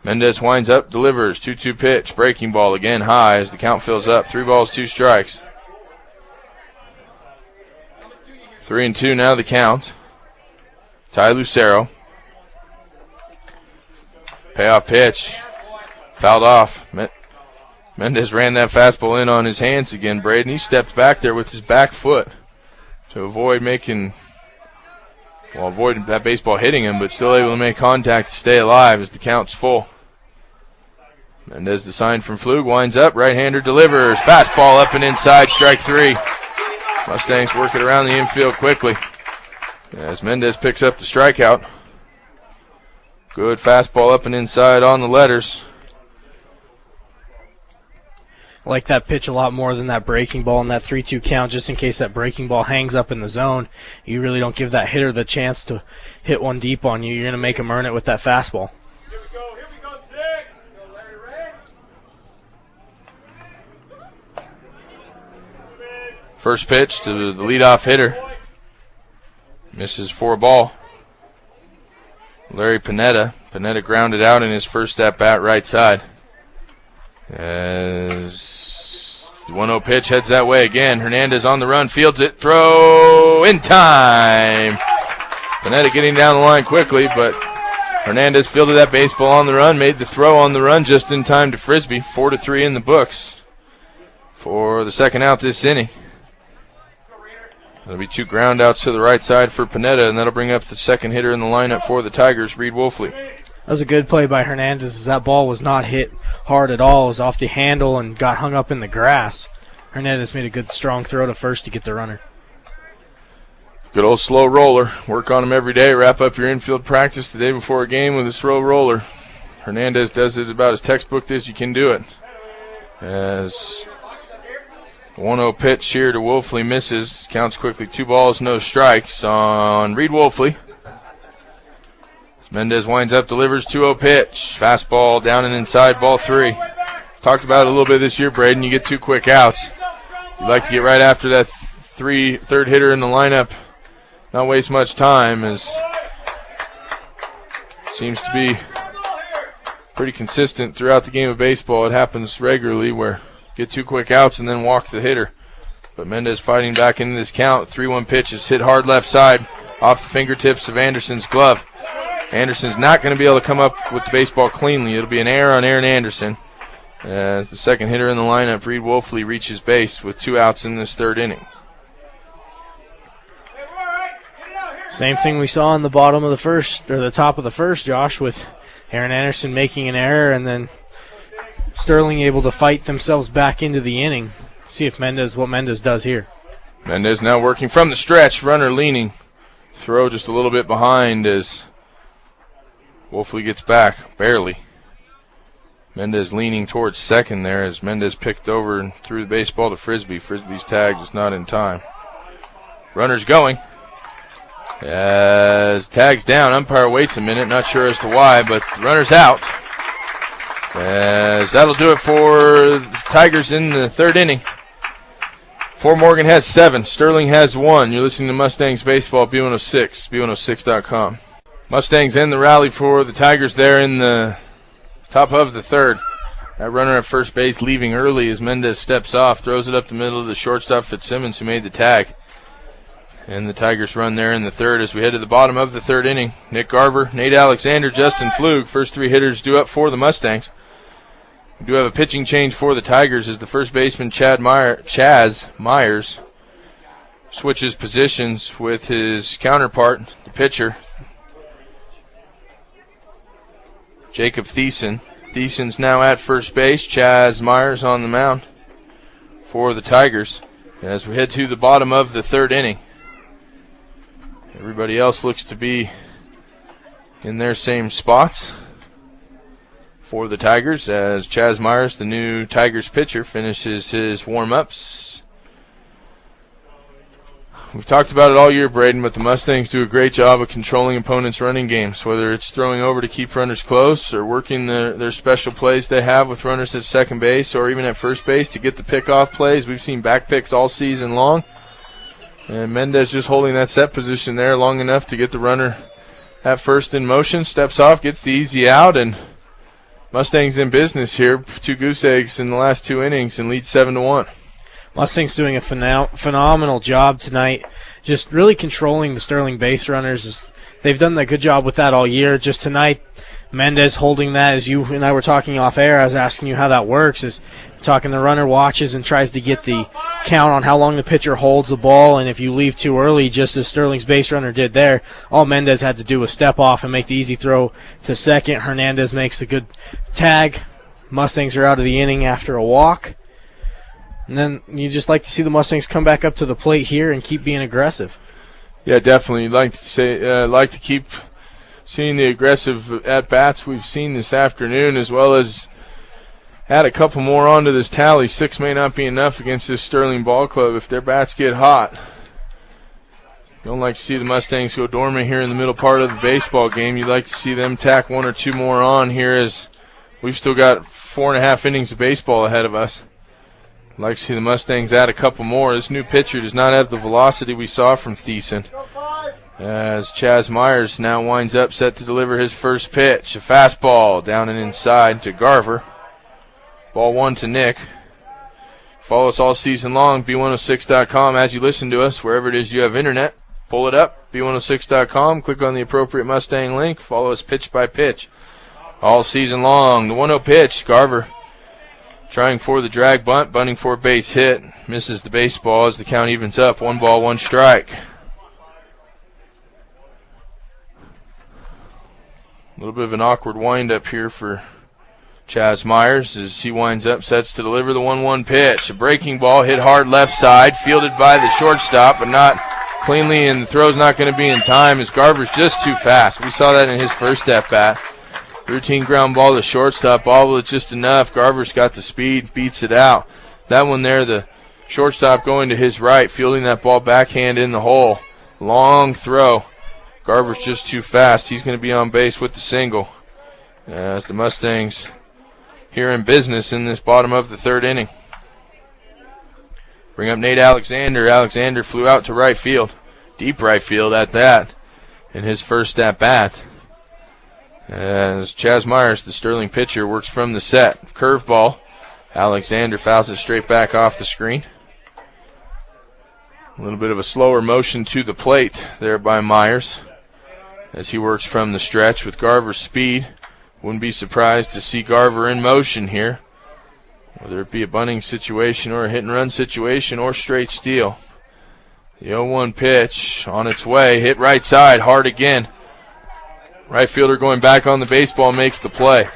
Mendez winds up, delivers, 2-2 pitch, breaking ball again high as the count fills up. 3 balls, 2 strikes. 3-2 now the count. Ty Lucero. Payoff pitch. Fouled off. Mendez ran that fastball in on his hands again, Braden. He stepped back there with his back foot to avoid that baseball hitting him, but still able to make contact to stay alive as the count's full. Mendez, the sign from Flug, winds up, right-hander delivers, fastball up and inside, strike 3. Mustangs work it around the infield quickly as Mendez picks up the strikeout. Good fastball up and inside on the letters. I like that pitch a lot more than that breaking ball and that 3-2 count, just in case that breaking ball hangs up in the zone. You really don't give that hitter the chance to hit one deep on you. You're going to make him earn it with that fastball. Here we go, 6. Go, Larry Ray. First pitch to the leadoff hitter. Misses for a ball. Larry Panetta. Panetta grounded out in his first at-bat right side. As The 1-0 pitch heads that way again. Hernandez on the run, fields it, throw in time. Panetta getting down the line quickly, but Hernandez fielded that baseball on the run, made the throw on the run just in time to Frisbee. 4-3 in the books for the second out this inning. There'll be 2 ground outs to the right side for Panetta, and that'll bring up the second hitter in the lineup for the Tigers, Reed Wolfley. That was a good play by Hernandez, as that ball was not hit hard at all. It was off the handle and got hung up in the grass. Hernandez made a good strong throw to first to get the runner. Good old slow roller. Work on him every day. Wrap up your infield practice the day before a game with a slow roller. Hernandez does it about as textbook as you can do it. As the 1-0 pitch here to Wolfley misses. Counts quickly. 2 balls, no strikes on Reed Wolfley. Mendez winds up, delivers 2-0 pitch. Fastball down and inside, ball 3. Talked about it a little bit this year, Braden. You get 2 quick outs. You like to get right after that third hitter in the lineup. Not waste much time, as seems to be pretty consistent throughout the game of baseball. It happens regularly where you get 2 quick outs and then walk the hitter. But Mendez fighting back into this count. 3-1 pitch is hit hard left side off the fingertips of Anderson's glove. Anderson's not going to be able to come up with the baseball cleanly. It'll be an error on Aaron Anderson. As the second hitter in the lineup, Reed Wolfley, reaches base with 2 outs in this third inning. Same thing we saw in the bottom of the first, or the top of the first, Josh, with Aaron Anderson making an error and then Sterling able to fight themselves back into the inning. See if what Mendez does here. Mendez now working from the stretch, runner leaning. Throw just a little bit behind as Wolfley gets back, barely. Mendez leaning towards second there as Mendez picked over and threw the baseball to Frisbee. Frisbee's tag was not in time. Runner's going. As tag's down, umpire waits a minute, not sure as to why, but the runner's out. As that'll do it for the Tigers in the third inning. Fort Morgan has 7, Sterling has 1. You're listening to Mustangs Baseball, B106, B106.com. Mustangs end the rally for the Tigers there in the top of the third. That runner at first base leaving early as Mendez steps off, throws it up the middle of the shortstop Fitzsimmons, who made the tag. And the Tigers run there in the third as we head to the bottom of the third inning. Nick Garver, Nate Alexander, Justin Flug, first 3 hitters due up for the Mustangs. We do have a pitching change for the Tigers as the first baseman Chaz Myers switches positions with his counterpart, the pitcher, Jacob Thiessen. Thiessen's now at first base. Chaz Myers on the mound for the Tigers as we head to the bottom of the third inning. Everybody else looks to be in their same spots for the Tigers as Chaz Myers, the new Tigers pitcher, finishes his warm-ups. We've talked about it all year, Braden, but the Mustangs do a great job of controlling opponents' running games, whether it's throwing over to keep runners close or working their special plays they have with runners at second base or even at first base to get the pickoff plays. We've seen back picks all season long, and Mendez just holding that set position there long enough to get the runner at first in motion, steps off, gets the easy out, and Mustangs in business here. 2 goose eggs in the last 2 innings and lead 7-1. Mustangs doing a phenomenal job tonight, just really controlling the Sterling base runners. They've done a good job with that all year. Just tonight, Mendez holding that, as you and I were talking off air, I was asking you how that works, is talking the runner watches and tries to get the count on how long the pitcher holds the ball, and if you leave too early, just as Sterling's base runner did there, all Mendez had to do was step off and make the easy throw to second. Hernandez makes a good tag. Mustangs are out of the inning after a walk. And then you just like to see the Mustangs come back up to the plate here and keep being aggressive. Yeah, definitely. You'd like to keep seeing the aggressive at-bats we've seen this afternoon, as well as add a couple more onto this tally. 6 may not be enough against this Sterling ball club if their bats get hot. Don't like to see the Mustangs go dormant here in the middle part of the baseball game. You'd like to see them tack 1 or 2 more on here, as we've still got 4.5 innings of baseball ahead of us. I'd like to see the Mustangs add a couple more. This new pitcher does not have the velocity we saw from Thiessen, as Chaz Myers now winds up set to deliver his first pitch. A fastball down and inside to Garver. Ball 1 to Nick. Follow us all season long, B106.com as you listen to us, wherever it is you have internet. Pull it up, B106.com, click on the appropriate Mustang link, follow us pitch by pitch. All season long, the 1-0 pitch, Garver trying for the drag bunt, bunting for a base hit, misses the baseball as the count evens up, 1 ball, 1 strike. A little bit of an awkward windup here for Chaz Myers as he winds up, sets to deliver the 1-1 pitch. A breaking ball hit hard left side, fielded by the shortstop, but not cleanly, and the throw's not going to be in time as Garver's just too fast. We saw that in his first at-bat. Routine ground ball to shortstop, bobble it just enough. Garver's got the speed, beats it out. That one there, the shortstop going to his right, fielding that ball backhand in the hole. Long throw. Garver's just too fast. He's going to be on base with the single as the Mustangs here in business in this bottom of the 3rd inning. Bring up Nate Alexander. Alexander flew out to right field. Deep right field at that in his first at-bat. As Chaz Myers, the Sterling pitcher, works from the set. Curveball. Alexander fouls it straight back off the screen. A little bit of a slower motion to the plate there by Myers as he works from the stretch with Garver's speed. Wouldn't be surprised to see Garver in motion here, whether it be a bunting situation or a hit-and-run situation or straight steal. The 0-1 pitch on its way, hit right side, hard again. Right fielder going back on the baseball makes the play.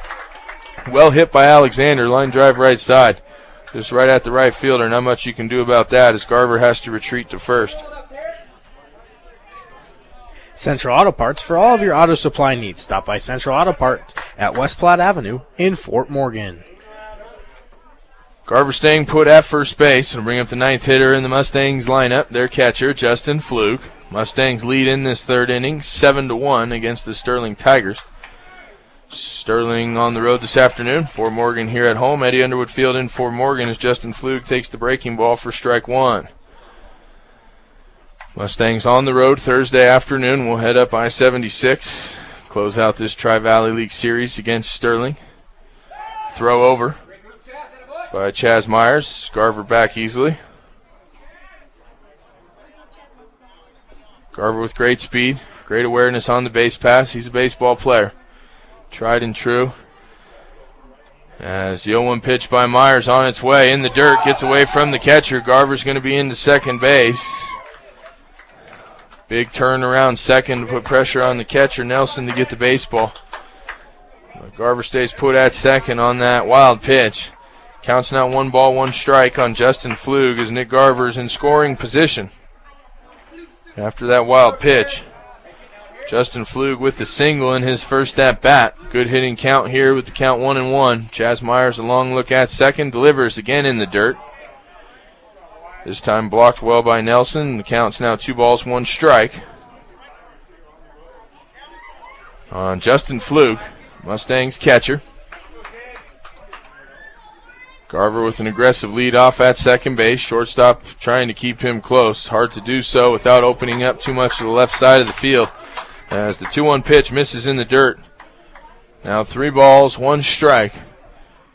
Well hit by Alexander, line drive right side. Just right at the right fielder, not much you can do about that as Garver has to retreat to first. Central Auto Parts for all of your auto supply needs. Stop by Central Auto Parts at West Platte Avenue in Fort Morgan. Garver staying put at first base. It'll bring up the 9th hitter in the Mustangs lineup, their catcher, Justin Flug. Mustangs lead in this 3rd inning, 7-1 against the Sterling Tigers. Sterling on the road this afternoon. Fort Morgan here at home. Eddie Underwood Field in Fort Morgan as Justin Flug takes the breaking ball for strike 1. Mustangs on the road Thursday afternoon. We'll head up I-76, close out this Tri-Valley League series against Sterling. Throw over by Chaz Myers. Garver back easily. Garver with great speed, great awareness on the base pass. He's a baseball player. Tried and true. As the 0-1 pitch by Myers on its way in the dirt, gets away from the catcher. Garver's going to be into second base. Big turnaround second to put pressure on the catcher, Nelson, to get the baseball. Garver stays put at second on that wild pitch. Counts now 1 ball, 1 strike on Justin Flug as Nick Garver's in scoring position. After that wild pitch, Justin Flug with the single in his first at-bat. Good hitting count here with the count 1-1. Chaz Myers a long look at second, delivers again in the dirt. This time blocked well by Nelson. The count's now 2 balls, 1 strike on Justin Flug, Mustangs catcher. Garver with an aggressive lead off at second base. Shortstop trying to keep him close. Hard to do so without opening up too much to the left side of the field as the 2-1 pitch misses in the dirt. Now 3 balls, 1 strike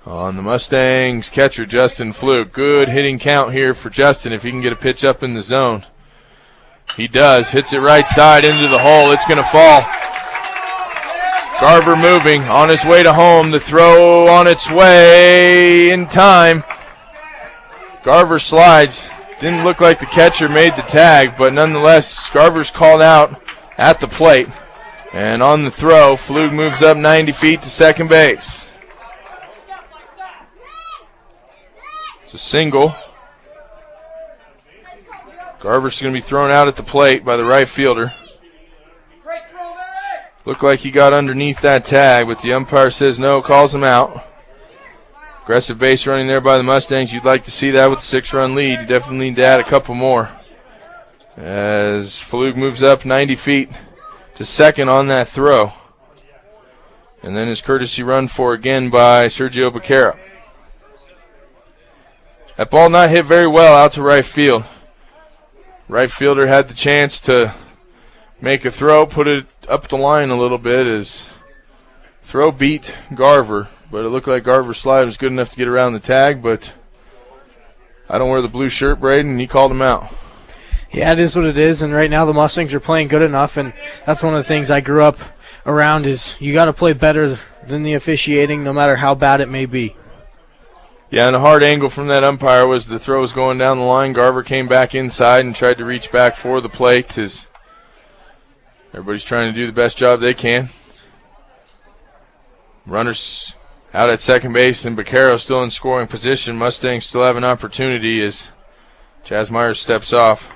on the Mustangs catcher, Justin Flug. Good hitting count here for Justin if he can get a pitch up in the zone. He does. Hits it right side into the hole. It's going to fall. Garver moving on his way to home. The throw on its way in time. Garver slides. Didn't look like the catcher made the tag, but nonetheless, Garver's called out at the plate. And on the throw, Flug moves up 90 feet to second base. It's a single. Garver's going to be thrown out at the plate by the right fielder. Looked like he got underneath that tag, but the umpire says no, calls him out. Aggressive base running there by the Mustangs. You'd like to see that with a 6-run lead. You definitely need to add a couple more. As Flug moves up 90 feet to second on that throw. And then his courtesy run for again by Sergio Becerra. That ball not hit very well out to right field. Right fielder had the chance to make a throw, put it up the line a little bit as throw beat Garver, but it looked like Garver's slide was good enough to get around the tag, but I don't wear the blue shirt, Braden, and he called him out. Yeah, it is what it is, and right now the Mustangs are playing good enough, and that's one of the things I grew up around is you got to play better than the officiating no matter how bad it may be. Yeah, and a hard angle from that umpire was the throw was going down the line. Garver came back inside and tried to reach back for the plate as everybody's trying to do the best job they can. Runners out at second base, and Baccaro still in scoring position. Mustangs still have an opportunity as Chaz Myers steps off.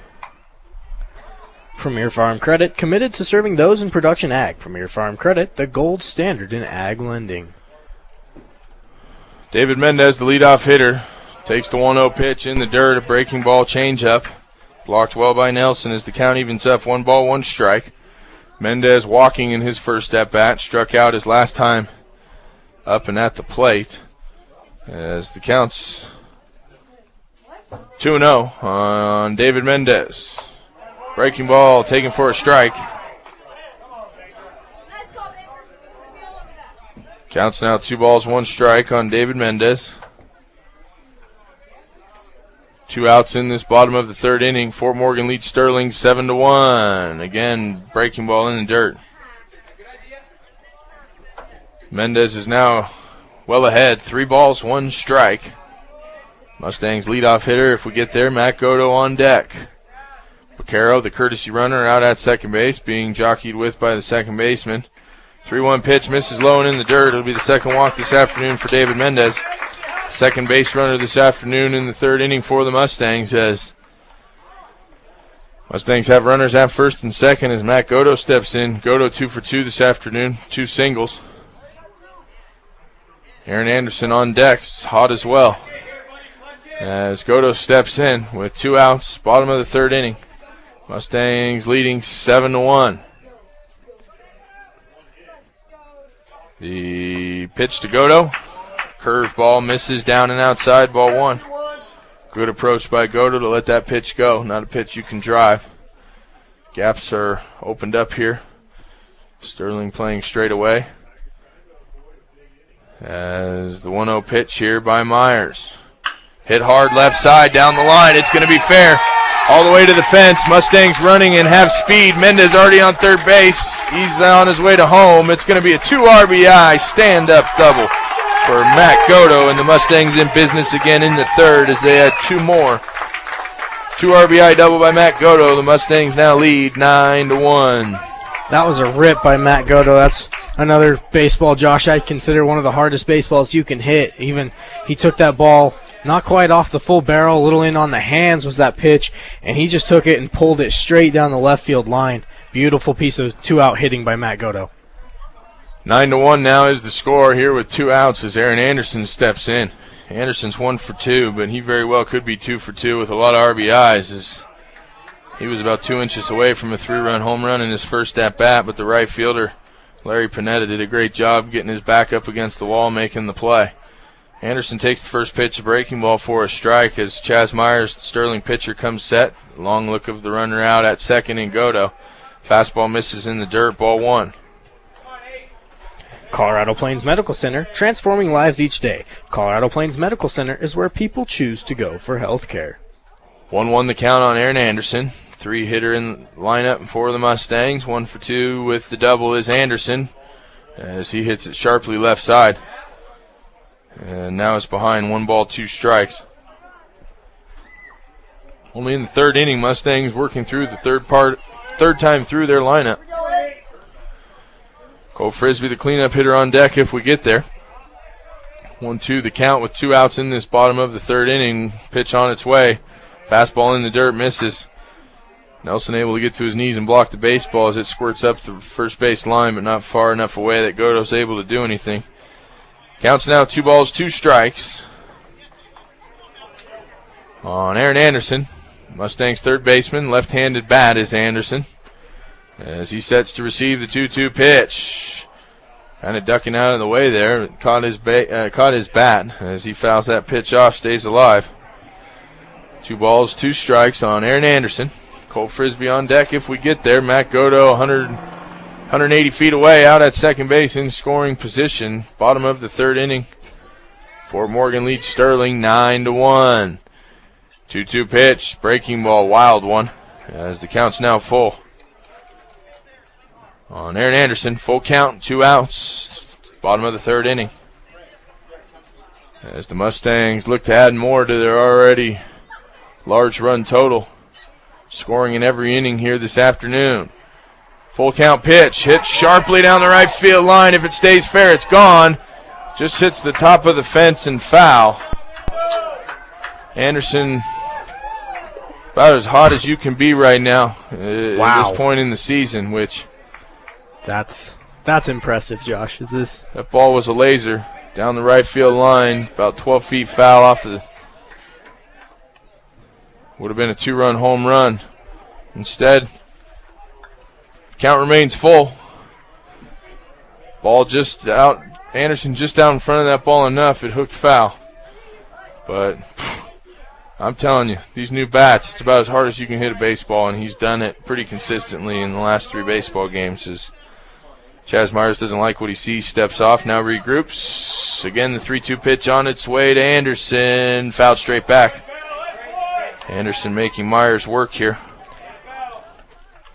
Premier Farm Credit, committed to serving those in production ag. Premier Farm Credit, the gold standard in ag lending. David Mendez, the leadoff hitter, takes the 1-0 pitch in the dirt, a breaking ball changeup. Blocked well by Nelson as the count evens up. 1 ball, 1 strike. Mendez walking in his first at-bat, struck out his last time up and at the plate as the count's 2-0 on David Mendez. Breaking ball taken for a strike. Counts now 2 balls, 1 strike on David Mendez. 2 outs in this bottom of the third inning. Fort Morgan leads Sterling 7-1. Again, breaking ball in the dirt. Mendez is now well ahead. 3 balls, 1 strike. Mustangs leadoff hitter, if we get there, Matt Godo on deck. Baccaro, the courtesy runner, out at second base, being jockeyed with by the second baseman. 3-1 pitch, misses low and in the dirt. It'll be the second walk this afternoon for David Mendez. Second base runner this afternoon in the third inning for the Mustangs as Mustangs have runners at first and second as Matt Godo steps in. Godo 2 for 2 this afternoon, 2 singles. Aaron Anderson on deck, it's hot as well. As Godo steps in with 2 outs, bottom of the third inning. Mustangs leading 7-1. The pitch to Godo. Curveball misses down and outside, ball 1. Good approach by Godo to let that pitch go. Not a pitch you can drive. Gaps are opened up here. Sterling playing straight away. As the 1-0 pitch here by Myers. Hit hard left side down the line. It's going to be fair. All the way to the fence. Mustangs running and have speed. Mendez already on third base. He's on his way to home. It's going to be a 2 RBI stand-up double for Matt Godo, and the Mustangs in business again in the third as they add 2 more. 2 RBI double by Matt Godo. The Mustangs now lead 9-1. That was a rip by Matt Godo. That's another baseball, Josh, I'd consider one of the hardest baseballs you can hit. Even he took that ball not quite off the full barrel, a little in on the hands was that pitch, and he just took it and pulled it straight down the left field line. Beautiful piece of 2-out hitting by Matt Godo. 9-1 now is the score here with 2 outs as Aaron Anderson steps in. Anderson's 1 for 2, but he very well could be 2 for 2 with a lot of RBIs as he was about 2 inches away from a 3-run home run in his first at-bat, but the right fielder, Larry Panetta, did a great job getting his back up against the wall, making the play. Anderson takes the first pitch, a breaking ball for a strike as Chaz Myers, the Sterling pitcher, comes set. Long look of the runner out at second in Godo. Fastball misses in the dirt, ball 1. Colorado Plains Medical Center, transforming lives each day. Colorado Plains Medical Center is where people choose to go for health care. 1-1 the count on Aaron Anderson. 3-hitter in the lineup for the Mustangs. 1 for 2 with the double is Anderson as he hits it sharply left side. And now it's behind 1 ball, 2 strikes. Only in the third inning, Mustangs working through the third time through their lineup. Cole Frisbee, the cleanup hitter, on deck if we get there. 1-2 the count with 2 outs in this bottom of the third inning. Pitch on its way. Fastball in the dirt, misses. Nelson able to get to his knees and block the baseball as it squirts up the first base line, but not far enough away that Godo's able to do anything. Counts now 2 balls, 2 strikes on Aaron Anderson. Mustangs third baseman, left-handed bat is Anderson as he sets to receive the 2-2 pitch. Kind of ducking out of the way there. Caught his bat as he fouls that pitch off, stays alive. 2 balls, 2 strikes on Aaron Anderson. Cole Frisbee on deck if we get there. Matt Godo 180 feet away out at second base in scoring position. Bottom of the third inning. Fort Morgan leads Sterling 9-1. 2-2 pitch, breaking ball, wild one, as the count's now full. On Aaron Anderson, full count, 2 outs, bottom of the 3rd inning. As the Mustangs look to add more to their already large run total, scoring in every inning here this afternoon. Full count pitch, hit sharply down the right field line. If it stays fair, it's gone. Just hits the top of the fence and foul. Anderson, about as hot as you can be right now at this point in the season, which... That's impressive, Josh. That ball was a laser down the right field line, about 12 feet foul off the... Would have been a 2-run home run. Instead, count remains full. Ball just out. Anderson just out in front of that ball enough. It hooked foul. But I'm telling you, these new bats, it's about as hard as you can hit a baseball, and he's done it pretty consistently in the last 3 baseball games. As Chaz Myers doesn't like what he sees, steps off, now regroups. Again, the 3-2 pitch on its way to Anderson. Fouled straight back. Anderson making Myers work here.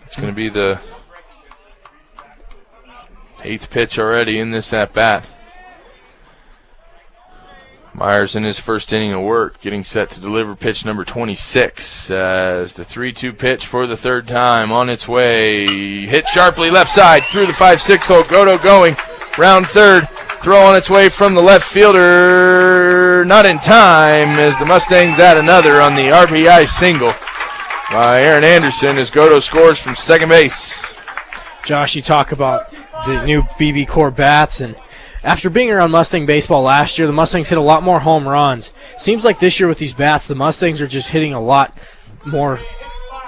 It's going to be the 8th pitch already in this at-bat. Myers in his first inning of work, getting set to deliver pitch number 26 as the 3-2 pitch for the 3rd time on its way. Hit sharply left side through the 5-6 hole. Godo going, round 3rd. Throw on its way from the left fielder. Not in time as the Mustangs add another on the RBI single by Aaron Anderson as Godo scores from second base. Josh, you talk about the new BB Core bats, and after being around Mustang baseball last year, the Mustangs hit a lot more home runs. Seems like this year with these bats, the Mustangs are just hitting a lot more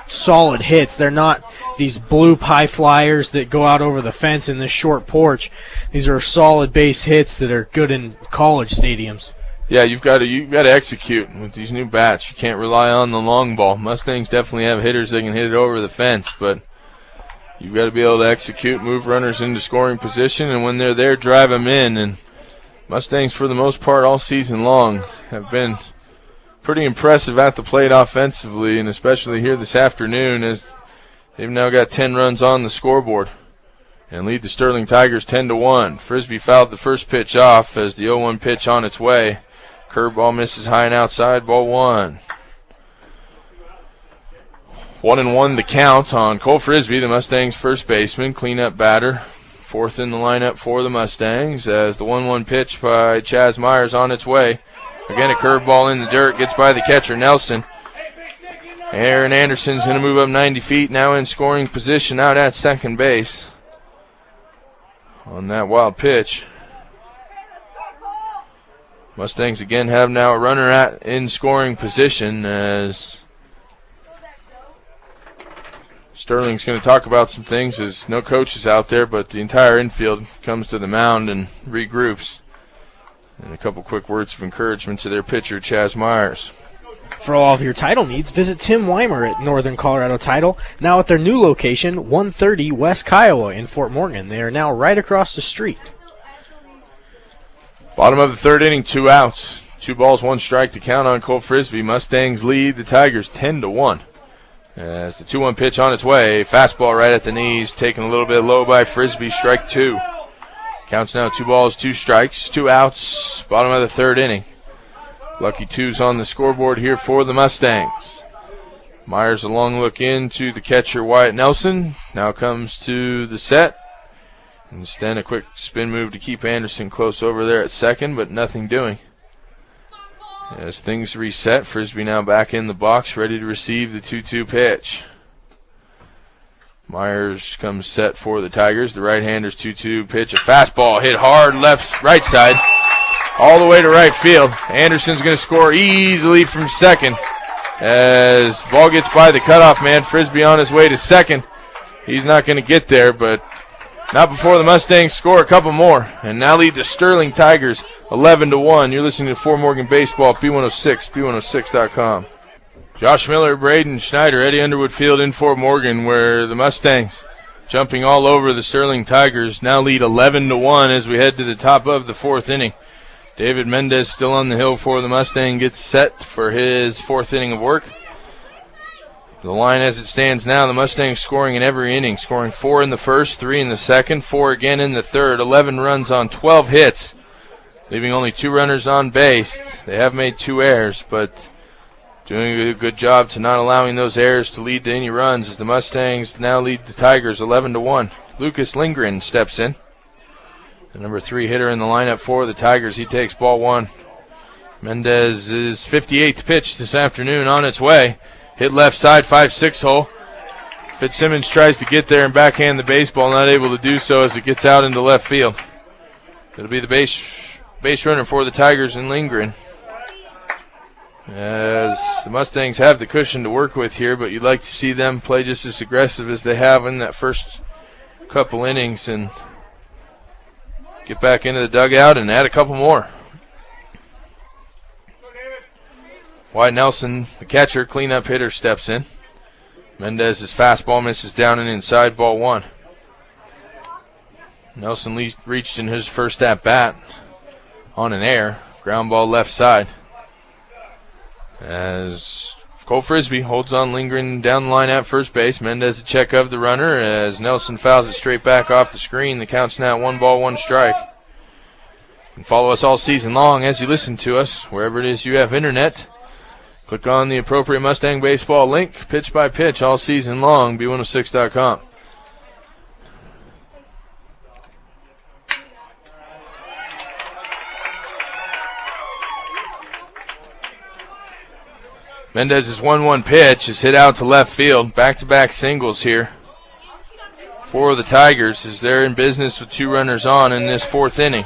solid hits. They're not these blue pie flyers that go out over the fence in this short porch. These are solid base hits that are good in college stadiums. Yeah, you've got to execute with these new bats. You can't rely on the long ball. Mustangs definitely have hitters that can hit it over the fence, but you've got to be able to execute, move runners into scoring position, and when they're there, drive them in. And Mustangs, for the most part, all season long, have been pretty impressive at the plate offensively, and especially here this afternoon as they've now got 10 runs on the scoreboard and lead the Sterling Tigers 10-1. Frisbee fouled the first pitch off as the 0-1 pitch on its way. Curveball misses high and outside, ball 1. 1-1 the count on Cole Frisbee, the Mustangs' first baseman, cleanup batter. 4th in the lineup for the Mustangs as the 1-1 pitch by Chaz Myers on its way. Again, a curveball in the dirt, gets by the catcher, Nelson. Aaron Anderson's going to move up 90 feet, now in scoring position out at second base on that wild pitch. Mustangs again have now a runner in scoring position as Sterling's going to talk about some things as no coach is out there, but the entire infield comes to the mound and regroups. And a couple quick words of encouragement to their pitcher, Chaz Myers. For all of your title needs, visit Tim Weimer at Northern Colorado Title, now at their new location, 130 West Kiowa in Fort Morgan. They are now right across the street. Bottom of the 3rd inning, 2 outs. 2 balls, 1 strike to count on Cole Frisbee. Mustangs lead the Tigers 10-1. As the 2-1 pitch on its way, fastball right at the knees, taken a little bit low by Frisbee, strike 2. Counts now 2 balls, 2 strikes, 2 outs, bottom of the 3rd inning. Lucky 2's on the scoreboard here for the Mustangs. Myers a long look in to the catcher, Wyatt Nelson. Now comes to the set. Instead, a quick spin move to keep Anderson close over there at second, but nothing doing. As things reset, Frisbee now back in the box, ready to receive the 2-2 pitch. Myers comes set for the Tigers. The right-hander's 2-2 pitch. A fastball hit hard right side, all the way to right field. Anderson's going to score easily from second. As ball gets by the cutoff man, Frisbee on his way to second. He's not going to get there, but not before the Mustangs score a couple more. And now lead the Sterling Tigers 11-1. You're listening to Fort Morgan Baseball, B106, B106.com. Josh Miller, Braden Schneider, Eddie Underwood Field in Fort Morgan, where the Mustangs jumping all over the Sterling Tigers now lead 11-1 as we head to the top of the 4th inning. David Mendez still on the hill for the Mustang, gets set for his fourth inning of work. The line as it stands now, the Mustangs scoring in every inning, scoring 4 in the first, 3 in the second, 4 again in the third, 11 runs on 12 hits, leaving only 2 runners on base. They have made 2 errors, but doing a good job to not allowing those errors to lead to any runs as the Mustangs now lead the Tigers 11-1. Lucas Lindgren steps in. The number 3 hitter in the lineup for the Tigers. He takes ball 1. Mendez's 58th pitch this afternoon on its way. Hit left side, 5-6 hole. Fitzsimmons tries to get there and backhand the baseball, not able to do so as it gets out into left field. It'll be the base runner for the Tigers in Lindgren. As the Mustangs have the cushion to work with here, but you'd like to see them play just as aggressive as they have in that first couple innings and get back into the dugout and add a couple more. Wyatt Nelson, the catcher, cleanup hitter, steps in. Mendez's fastball misses down and inside, ball 1. Nelson reached in his first at-bat on an error. Ground ball left side. As Cole Frisbee holds on Lindgren down the line at first base. Mendez a check of the runner as Nelson fouls it straight back off the screen. The count's now 1 ball, 1 strike. And follow us all season long as you listen to us, wherever it is you have internet. Click on the appropriate Mustang baseball link, pitch by pitch, all season long, B106.com. Mendez's 1-1 pitch is hit out to left field. Back-to-back singles here for the Tigers as they're in business with 2 runners on in this 4th inning.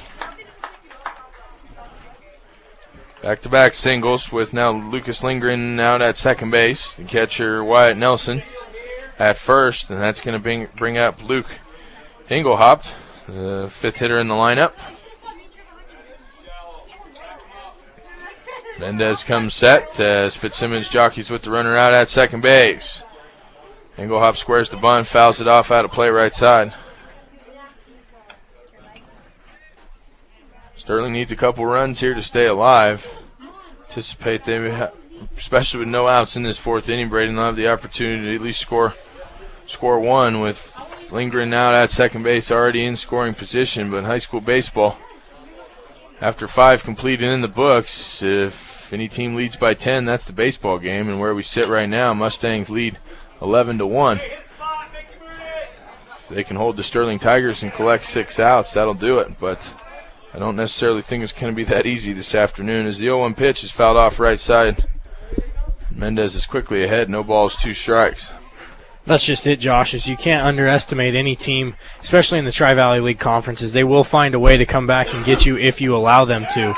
Back-to-back singles with now Lucas Lindgren out at second base. The catcher Wyatt Nelson at first, and that's going to bring up Luke Engelhaupt, the 5th hitter in the lineup. Mendez comes set as Fitzsimmons jockeys with the runner out at second base. Engelhaupt squares the bunt, fouls it off out of play right side. Sterling needs a couple runs here to stay alive. Anticipate they, especially with no outs in this 4th inning, Braden will have the opportunity to at least score 1 with Lindgren out at second base, already in scoring position. But in high school baseball, after 5 completed in the books, if any team leads by 10, that's the baseball game. And where we sit right now, Mustangs lead 11-1. If they can hold the Sterling Tigers and collect 6 outs, that'll do it. But I don't necessarily think it's going to be that easy this afternoon as the 0-1 pitch is fouled off right side. Mendez is quickly ahead, no balls, 2 strikes. That's just it, Josh, is you can't underestimate any team, especially in the Tri-Valley League conferences. They will find a way to come back and get you if you allow them to.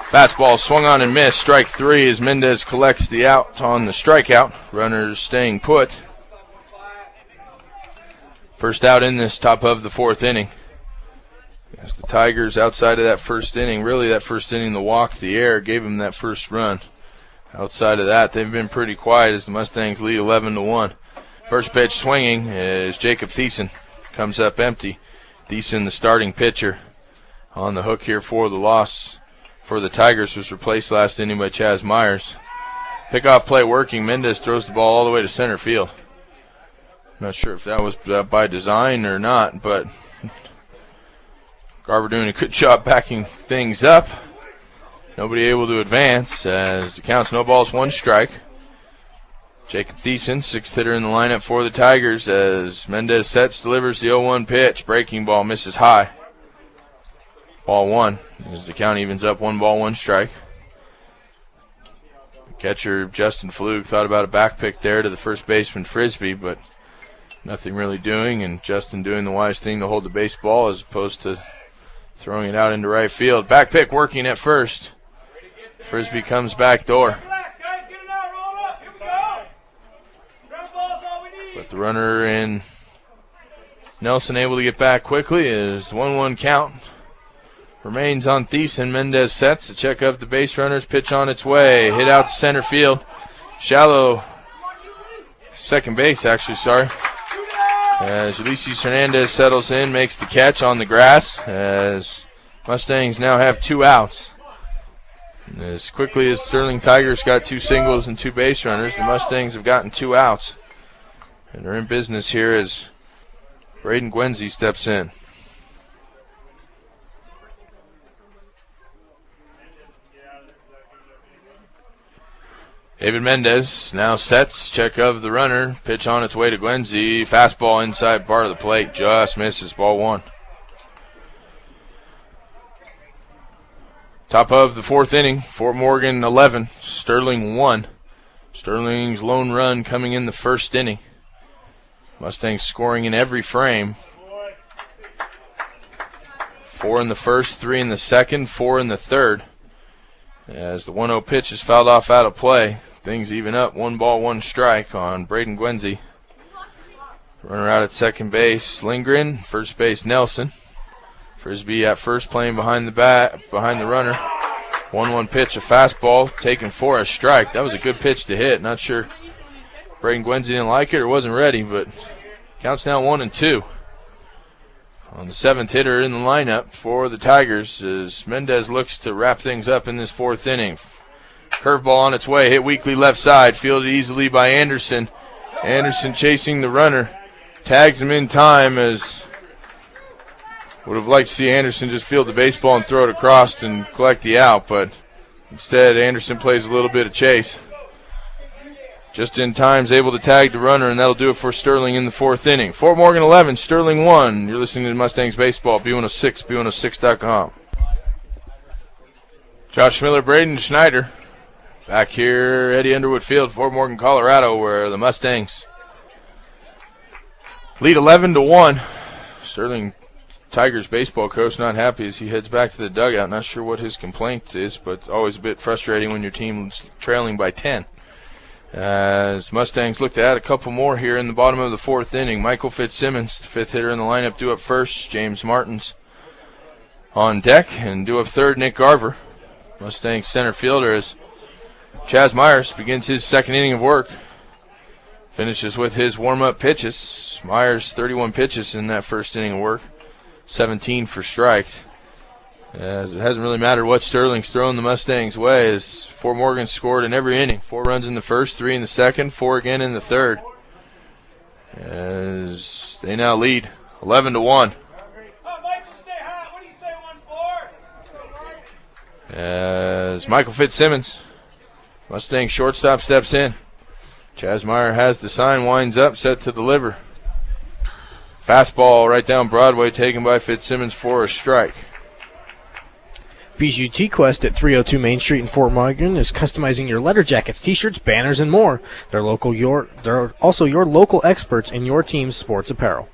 Fastball swung on and missed. Strike 3 as Mendez collects the out on the strikeout. Runners staying put. First out in this top of the 4th inning. As the Tigers outside of that first inning, really that first inning, the walk, the air gave them that first run. Outside of that, they've been pretty quiet as the Mustangs lead 11-1. First pitch swinging is Jacob Thiessen. Comes up empty. Thiessen, the starting pitcher, on the hook here for the loss for the Tigers, was replaced last inning by Chaz Myers. Pickoff play working. Mendez throws the ball all the way to center field. Not sure if that was by design or not, but Garver doing a good job backing things up. Nobody able to advance as the count's no balls, 1 strike. Jacob Thiessen, 6th hitter in the lineup for the Tigers as Mendez sets, delivers the 0-1 pitch. Breaking ball misses high. Ball 1 as the count evens up, 1 ball, 1 strike. Catcher Justin Flug thought about a back pick there to the first baseman Frisbee, but nothing really doing, and Justin doing the wise thing to hold the baseball as opposed to throwing it out into right field. Back pick working at first. Frisbee comes back door. But the runner in Nelson able to get back quickly as the 1-1 count remains on Thiessen. Mendez sets the check of the base runners. Pitch on its way. Hit out to center field. Shallow second base, actually, sorry. As Ulysses Hernandez settles in, makes the catch on the grass as Mustangs now have 2 outs. And as quickly as Sterling Tigers got 2 singles and 2 base runners, the Mustangs have gotten 2 outs. And they're in business here as Braden Gwenzi steps in. David Mendez now sets, check of the runner, pitch on its way to Gwenzi, fastball inside part of the plate, just misses, ball 1. Top of the 4th inning, Fort Morgan 11, Sterling 1. Sterling's lone run coming in the 1st inning. Mustangs scoring in every frame. 4 in the 1st, 3 in the 2nd, 4 in the 3rd. As the 1-0 pitch is fouled off out of play, things even up. 1 ball, 1 strike on Braden Gwenzi. Runner out at second base, Lindgren. First base, Nelson. Frisbee at first, playing behind the runner. 1-1 pitch, a fastball taken for a strike. That was a good pitch to hit. Not sure Braden Gwenzi didn't like it or wasn't ready, but counts now 1-2. On the 7th hitter in the lineup for the Tigers as Mendez looks to wrap things up in this 4th inning. Curveball on its way, hit weakly left side, fielded easily by Anderson. Anderson chasing the runner, tags him in time as would have liked to see Anderson just field the baseball and throw it across and collect the out, but instead Anderson plays a little bit of chase. Just in time is able to tag the runner, and that'll do it for Sterling in the 4th inning. Fort Morgan 11, Sterling 1. You're listening to Mustangs Baseball, B106, B106.com. Josh Miller, Braden Schneider. Back here, Eddie Underwood Field, Fort Morgan, Colorado, where the Mustangs lead 11-1. Sterling Tigers baseball coach not happy as he heads back to the dugout. Not sure what his complaint is, but always a bit frustrating when your team's trailing by 10. As Mustangs look to add a couple more here in the bottom of the 4th inning. Michael Fitzsimmons, the 5th hitter in the lineup, due up first. James Martins on deck, and due up 3rd, Nick Garver. Mustangs center fielder as Chaz Myers begins his 2nd inning of work. Finishes with his warm-up pitches. Myers 31 pitches in that 1st inning of work, 17 for strikes. As it hasn't really mattered what Sterling's thrown the Mustangs' way, as Fort Morgan scored in every inning. 4 runs in the 1st, 3 in the 2nd, 4 again in the 3rd. As they now lead 11-1. Michael, stay hot. What do you say, 1-4? As Michael Fitzsimmons, Mustang shortstop, steps in. Chaz Meyer has the sign, winds up, set to deliver. Fastball right down Broadway, taken by Fitzsimmons for a strike. Bijou T-Quest at 302 Main Street in Fort Morgan is customizing your letter jackets, t-shirts, banners, and more. They're also your local experts in your team's sports apparel.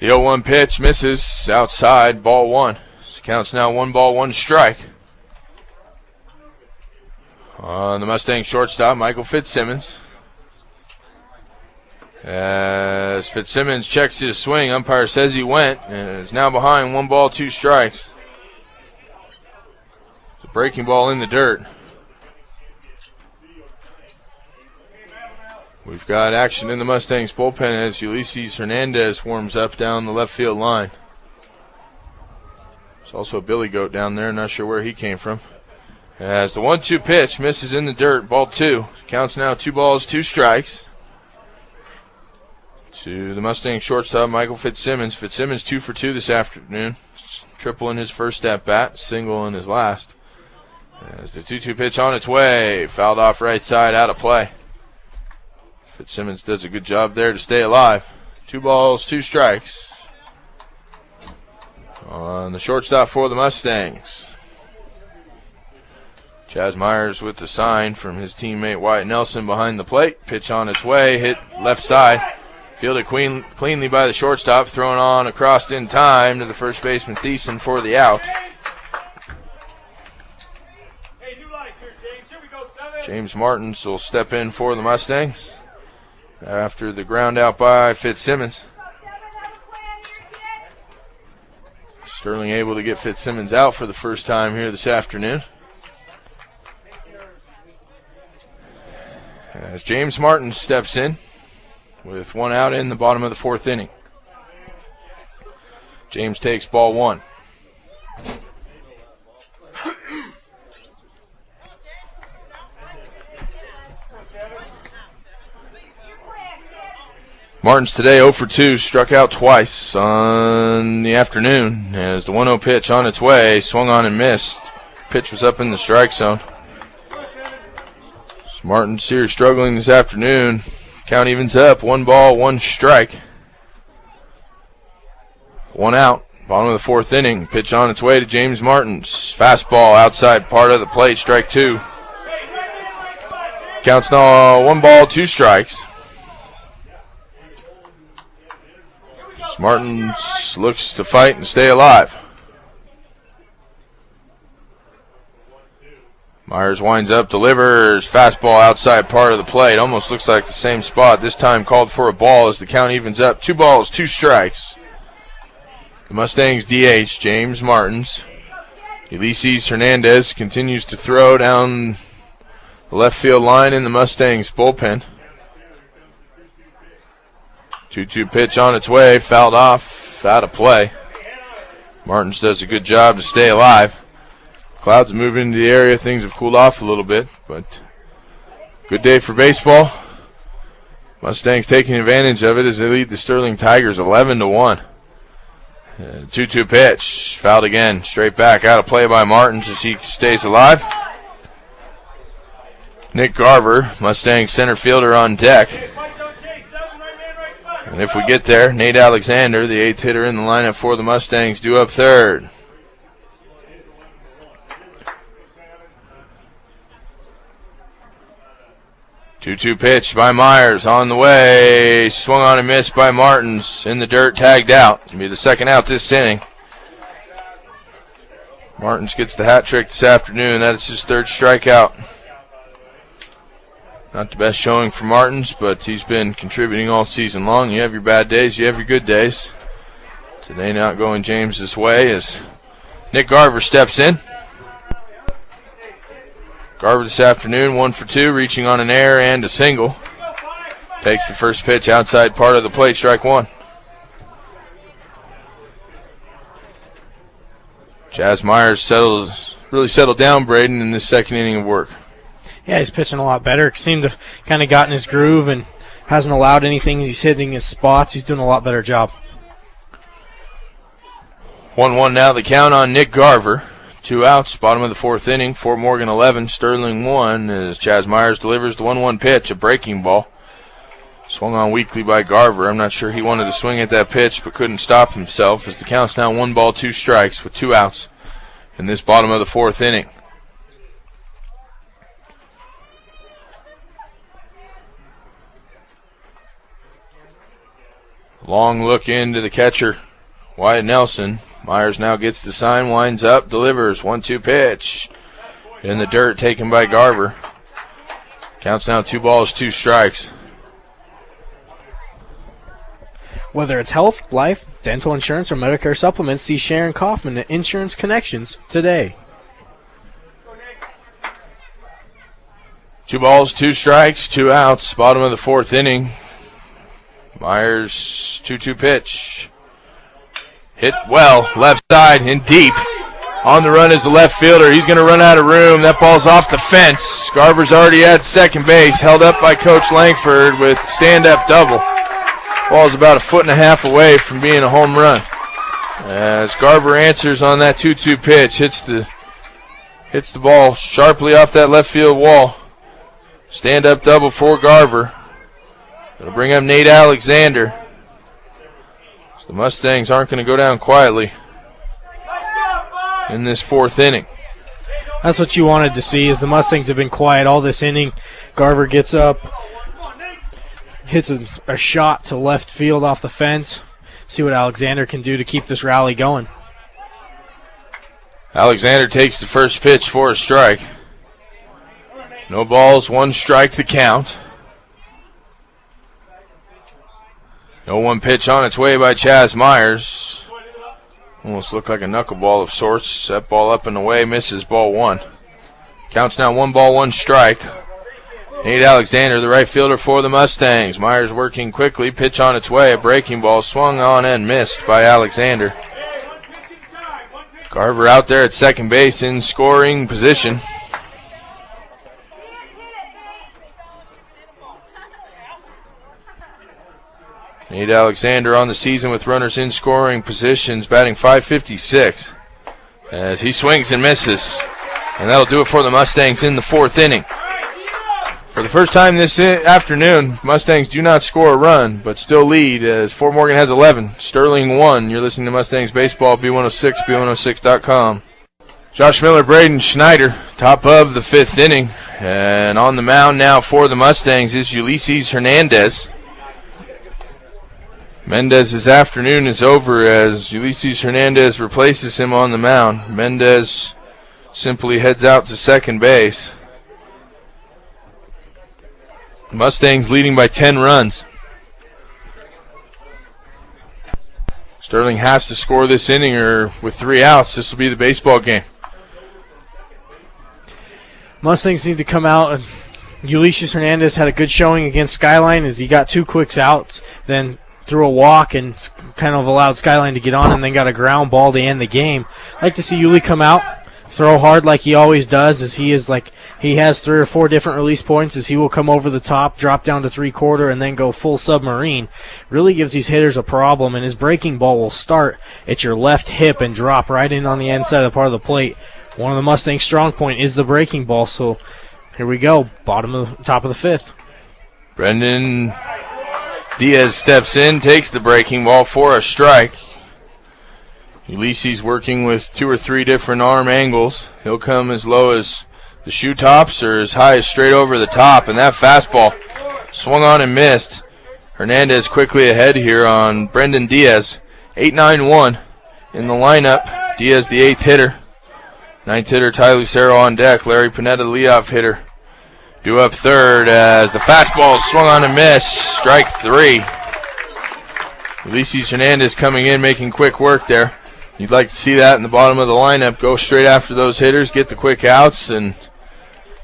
The 0-1 pitch misses outside, ball 1. Counts now 1 ball, 1 strike. On the Mustang shortstop, Michael Fitzsimmons. As Fitzsimmons checks his swing, umpire says he went, and is now behind 1 ball, 2 strikes. It's a breaking ball in the dirt. We've got action in the Mustangs bullpen as Ulysses Hernandez warms up down the left field line. There's also a Billy Goat down there, not sure where he came from. As the 1-2 pitch misses in the dirt, ball 2. Counts now 2 balls, 2 strikes. To the Mustang shortstop, Michael Fitzsimmons. Fitzsimmons 2 for 2 this afternoon. Triple in his first at bat, single in his last. As the 2-2 pitch on its way, fouled off right side, out of play. Fitzsimmons does a good job there to stay alive. 2 balls, 2 strikes. On the shortstop for the Mustangs. Chaz Myers with the sign from his teammate Wyatt Nelson behind the plate. Pitch on its way, hit left side. Fielded cleanly by the shortstop, thrown on across in time to the first baseman Thiessen for the out. Hey, new light here, James. Here we go, 7. James Martins will step in for the Mustangs after the ground out by Fitzsimmons. Sterling able to get Fitzsimmons out for the first time here this afternoon. As James Martins steps in with 1 out in the bottom of the 4th inning. James takes ball 1. Martins today 0 for 2, struck out twice on the afternoon as the 1-0 pitch on its way, swung on and missed. Pitch was up in the strike zone. So Martins here struggling this afternoon. Count evens up, 1 ball, 1 strike. 1 out, bottom of the 4th inning. Pitch on its way to James Martins. Fastball outside part of the plate, strike 2. Counts now 1 ball, 2 strikes. Martins looks to fight and stay alive. Myers winds up, delivers, fastball outside part of the plate. Almost looks like the same spot. This time called for a ball as the count evens up. 2 balls, 2 strikes. The Mustangs DH, James Martins. Ulysses Hernandez continues to throw down the left field line in the Mustangs bullpen. 2-2 pitch on its way, fouled off, out of play. Martins does a good job to stay alive. Clouds move into the area, things have cooled off a little bit, but good day for baseball. Mustangs taking advantage of it as they lead the Sterling Tigers 11-1. 2-2 pitch, fouled again, straight back, out of play by Martins as he stays alive. Nick Garver, Mustang center fielder, on deck. And if we get there, Nate Alexander, the 8th hitter in the lineup for the Mustangs, due up third. Two-two pitch by Myers on the way. Swung on and missed by Martins. In the dirt, tagged out. It'll be the 2nd out this inning. Martins gets the hat trick this afternoon. That is his 3rd strikeout. Not the best showing for Martins, but he's been contributing all season long. You have your bad days, you have your good days. Today not going James's way as Nick Garver steps in. Garver this afternoon, 1 for 2, reaching on an error and a single. Takes the first pitch outside part of the plate, strike 1. Chaz Myers really settled down Braden in this 2nd inning of work. Yeah, he's pitching a lot better. Seemed to kind of got in his groove and hasn't allowed anything. He's hitting his spots. He's doing a lot better job. 1-1 now the count on Nick Garver. 2 outs, bottom of the 4th inning. Fort Morgan 11, Sterling 1 as Chaz Myers delivers the 1-1 pitch, a breaking ball. Swung on weakly by Garver. I'm not sure he wanted to swing at that pitch but couldn't stop himself as the count's now 1 ball, 2 strikes with 2 outs in this bottom of the 4th inning. Long look into the catcher, Wyatt Nelson. Myers now gets the sign, winds up, delivers. 1-2 pitch. In the dirt, taken by Garver. Counts now 2 balls, 2 strikes. Whether it's health, life, dental insurance, or Medicare supplements, see Sharon Kaufman at Insurance Connections today. 2 balls, 2 strikes, 2 outs. Bottom of the 4th inning. Myers, 2-2 pitch. Hit well, left side and deep. On the run is the left fielder. He's going to run out of room. That ball's off the fence. Garver's already at second base, held up by Coach Langford with stand-up double. Ball's about 1.5 feet away from being a home run. As Garver answers on that 2-2 pitch, hits the ball sharply off that left field wall. Stand-up double for Garver. It'll bring up Nate Alexander. So the Mustangs aren't going to go down quietly in this 4th inning. That's what you wanted to see, is the Mustangs have been quiet all this inning. Garver gets up, hits a shot to left field off the fence. See what Alexander can do to keep this rally going. Alexander takes the first pitch for a strike. No balls, 1 strike to count. 0-1 pitch on its way by Chaz Myers. Almost looked like a knuckleball of sorts. That ball up and away, misses, ball 1. Counts now 1 ball, 1 strike. Nate Alexander, the right fielder for the Mustangs. Myers working quickly, pitch on its way, a breaking ball swung on and missed by Alexander. Garver out there at second base in scoring position. Nate Alexander on the season with runners in scoring positions, batting .556 as he swings and misses. And that'll do it for the Mustangs in the fourth inning. For the first time this afternoon, Mustangs do not score a run, but still lead as Fort Morgan has 11, Sterling 1. You're listening to Mustangs Baseball, B106, B106.com. Josh Miller, Braden Schneider, top of the fifth inning. And on the mound now for the Mustangs is Ulysses Hernandez. Mendez's afternoon is over as Ulysses Hernandez replaces him on the mound. Mendez simply heads out to second base. Mustangs leading by 10 runs. Sterling has to score this inning, or with 3 outs, this will be the baseball game. Mustangs need to come out. And Ulysses Hernandez had a good showing against Skyline as he got 2 quick outs, then threw a walk and kind of allowed Skyline to get on, and then got a ground ball to end the game. I'd like to see Uli come out, throw hard like he always does, as he has 3 or 4 different release points, as he will come over the top, drop down to 3/4, and then go full submarine. Really gives these hitters a problem, and his breaking ball will start at your left hip and drop right in on the inside of the part of the plate. One of the Mustangs' strong point is the breaking ball, so here we go, top of the fifth. Brendan Diaz steps in, takes the breaking ball for a strike. Ulysses working with 2 or 3 different arm angles. He'll come as low as the shoe tops or as high as straight over the top, and that fastball swung on and missed. Hernandez quickly ahead here on Brendan Diaz. 8-9-1 in the lineup. Diaz the 8th hitter. 9th hitter Ty Lucero on deck. Larry Panetta the leadoff hitter. Due up third as the fastball swung on and missed. Strike 3. Ulysses Hernandez coming in, making quick work there. You'd like to see that in the bottom of the lineup. Go straight after those hitters, get the quick outs, and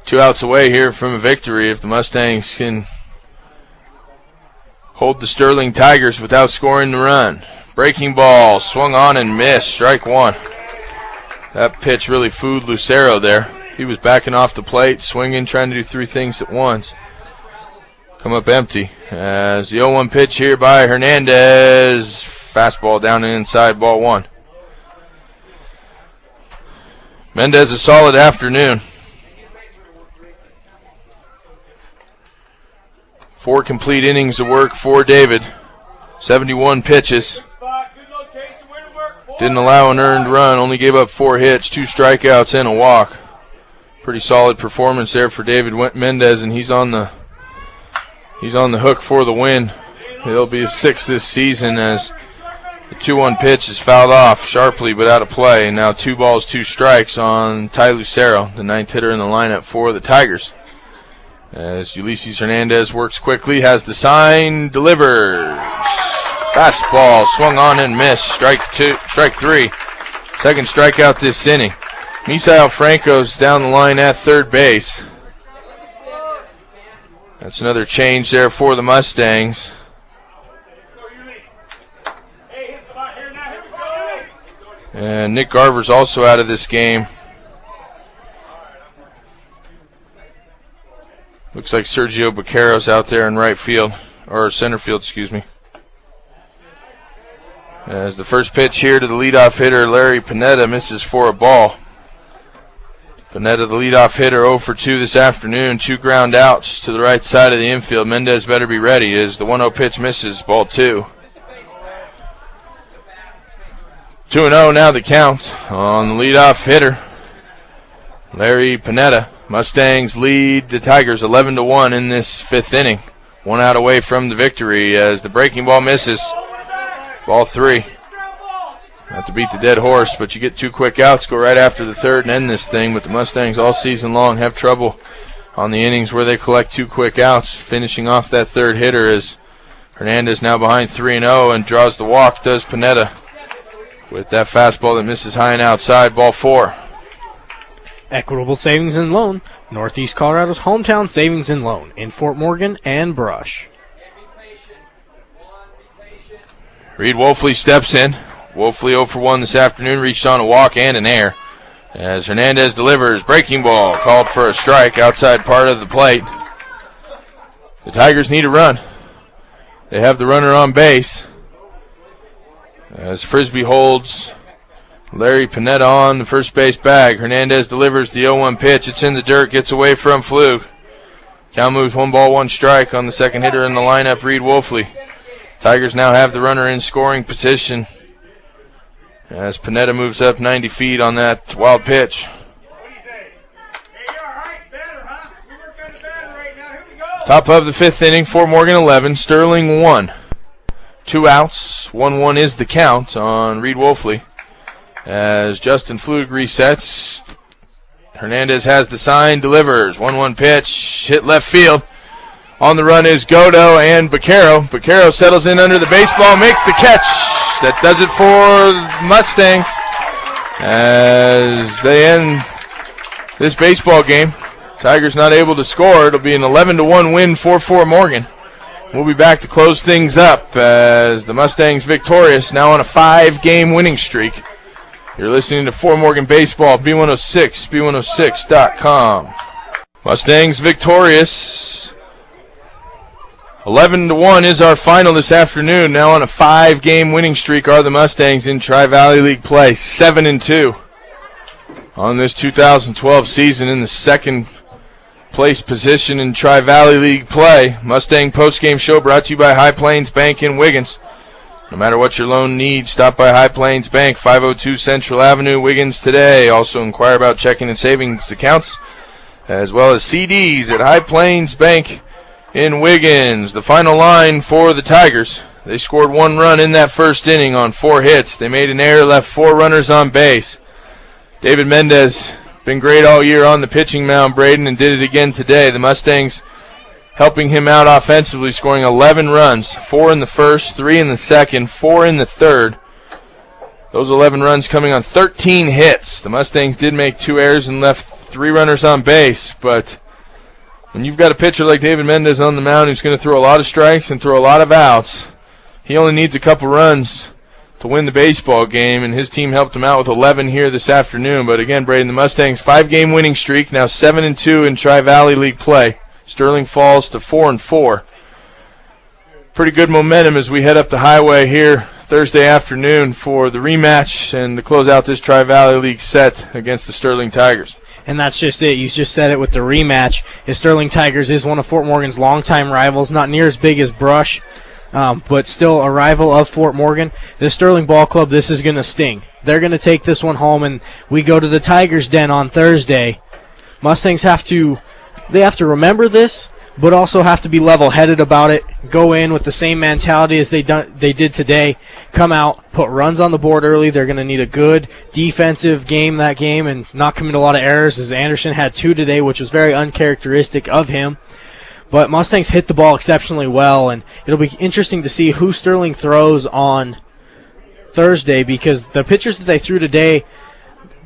2 outs away here from a victory if the Mustangs can hold the Sterling Tigers without scoring the run. Breaking ball swung on and missed. Strike 1. That pitch really fooled Lucero there. He was backing off the plate, swinging, trying to do 3 things at once. Come up empty as the 0-1 pitch here by Hernandez. Fastball down and inside, ball 1. Mendez a solid afternoon. 4 complete innings of work for David. 71 pitches. Didn't allow an earned run, only gave up 4 hits, 2 strikeouts, and a walk. Pretty solid performance there for David Mendez, and he's on the hook for the win. He'll be his 6th this season as the 2-1 pitch is fouled off sharply but out of play. And now 2 balls, 2 strikes on Ty Lucero, the 9th hitter in the lineup for the Tigers. As Ulysses Hernandez works quickly, has the sign, delivers. Fastball swung on and missed. Strike 3. 2nd strikeout this inning. Misael Franco's down the line at third base. That's another change there for the Mustangs. And Nick Garver's also out of this game. Looks like Sergio Baquero's out there in right field, or center field, excuse me. As the first pitch here to the leadoff hitter, Larry Panetta, misses for a ball. Panetta, the leadoff hitter, 0 for 2 this afternoon. 2 ground outs to the right side of the infield. Mendez better be ready as the 1-0 pitch misses, ball 2. 2-0 now the count on the leadoff hitter, Larry Panetta. Mustangs lead the Tigers 11-1 in this 5th inning. 1 out away from the victory as the breaking ball misses. Ball 3. Not to beat the dead horse, but you get 2 quick outs, go right after the third and end this thing. But the Mustangs all season long have trouble on the innings where they collect 2 quick outs. Finishing off that 3rd hitter is Hernandez, now behind 3-0 and draws the walk, does Panetta, with that fastball that misses high and outside, ball 4. Equitable Savings and Loan, Northeast Colorado's hometown savings and loan in Fort Morgan and Brush. Reed Wolfley steps in. Wolfley 0 for 1 this afternoon, reached on a walk and an air. As Hernandez delivers, breaking ball, called for a strike outside part of the plate. The Tigers need a run. They have the runner on base. As Frisbee holds Larry Panetta on the first base bag. Hernandez delivers the 0-1 pitch. It's in the dirt, gets away from Flug. Count moves 1 ball, 1 strike on the second hitter in the lineup, Reed Wolfley. Tigers now have the runner in scoring position as Panetta moves up 90 feet on that wild pitch. What do you say? Hey, you're all right, batter, huh? We work on the batter right now. Here we go. Top of the 5th inning, Fort Morgan 11, Sterling 1. 2 outs, 1-1 is the count on Reed Wolfley. As Justin Flug resets, Hernandez has the sign, delivers. 1-1 pitch, hit left field. On the run is Godo and Baquero. Baquero settles in under the baseball, makes the catch. That does it for the Mustangs as they end this baseball game. Tigers not able to score. It'll be an 11-1 win for Fort Morgan. We'll be back to close things up as the Mustangs victorious, now on a 5-game winning streak. You're listening to Fort Morgan Baseball, B106, B106.com. Mustangs victorious. 11-1 is our final this afternoon. Now on a 5-game winning streak are the Mustangs in Tri-Valley League play. 7-2 on this 2012 season in the second place position in Tri-Valley League play. Mustang postgame show brought to you by High Plains Bank in Wiggins. No matter what your loan needs, stop by High Plains Bank, 502 Central Avenue, Wiggins today. Also inquire about checking and savings accounts as well as CDs at High Plains Bank in Wiggins. The final line for the Tigers. They scored 1 run in that first inning on 4 hits. They made an error, left 4 runners on base. David Mendez been great all year on the pitching mound, Braden, and did it again today. The Mustangs helping him out offensively, scoring 11 runs, 4 in the first, 3 in the second, 4 in the third. Those 11 runs coming on 13 hits. The Mustangs did make 2 errors and left 3 runners on base, but when you've got a pitcher like David Mendez on the mound who's going to throw a lot of strikes and throw a lot of outs, he only needs a couple runs to win the baseball game, and his team helped him out with 11 here this afternoon. But again, Braden, the Mustangs' 5-game winning streak, now 7-2 in Tri-Valley League play. Sterling falls to 4-4. Pretty good momentum as we head up the highway here Thursday afternoon for the rematch and to close out this Tri-Valley League set against the Sterling Tigers. And that's just it. You just said it with the rematch. The Sterling Tigers is one of Fort Morgan's longtime rivals, not near as big as Brush, but still a rival of Fort Morgan. The Sterling Ball Club, this is going to sting. They're going to take this one home, and we go to the Tigers' Den on Thursday. Mustangs have to remember this, but also have to be level-headed about it. Go in with the same mentality as they did today. Come out, put runs on the board early. They're going to need a good defensive game that game and not commit a lot of errors, as Anderson had 2 today, which was very uncharacteristic of him. But Mustangs hit the ball exceptionally well, and it'll be interesting to see who Sterling throws on Thursday, because the pitchers that they threw today,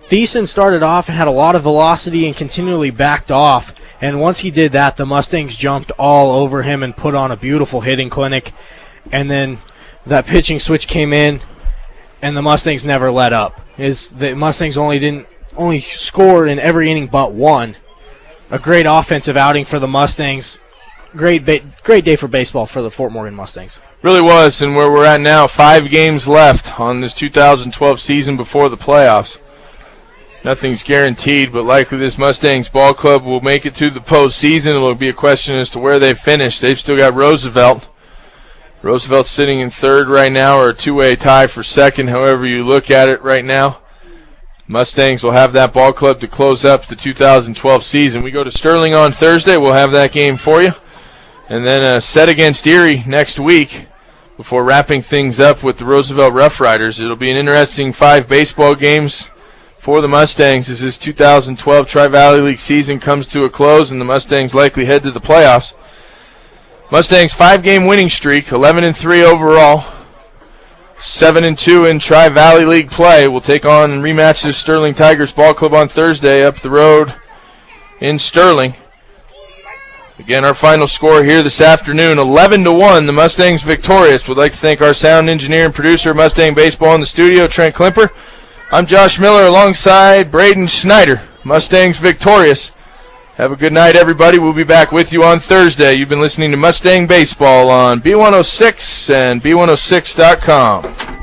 Thiessen started off and had a lot of velocity and continually backed off. And once he did that, the Mustangs jumped all over him and put on a beautiful hitting clinic. And then that pitching switch came in, and the Mustangs never let up. The Mustangs only scored in every inning but 1. A great offensive outing for the Mustangs. Great day for baseball for the Fort Morgan Mustangs. Really was, and where we're at now, 5 games left on this 2012 season before the playoffs. Nothing's guaranteed, but likely this Mustangs ball club will make it to the postseason. It'll be a question as to where they finish. They've still got Roosevelt. Roosevelt's sitting in third right now, or a 2-way tie for second, however you look at it right now. Mustangs will have that ball club to close up the 2012 season. We go to Sterling on Thursday. We'll have that game for you. And then a set against Erie next week before wrapping things up with the Roosevelt Rough Riders. It'll be an interesting 5 baseball games for the Mustangs as this 2012 Tri-Valley League season comes to a close and the Mustangs likely head to the playoffs. Mustangs 5-game winning streak, 11-3 overall, 7-2 in Tri-Valley League play. We'll take on and rematch this Sterling Tigers ball club on Thursday up the road in Sterling. Again, our final score here this afternoon, 11-1. The Mustangs victorious. We'd like to thank our sound engineer and producer of Mustang Baseball in the studio, Trent Klimper. I'm Josh Miller alongside Braden Schneider. Mustangs victorious. Have a good night, everybody. We'll be back with you on Thursday. You've been listening to Mustang Baseball on B106 and B106.com.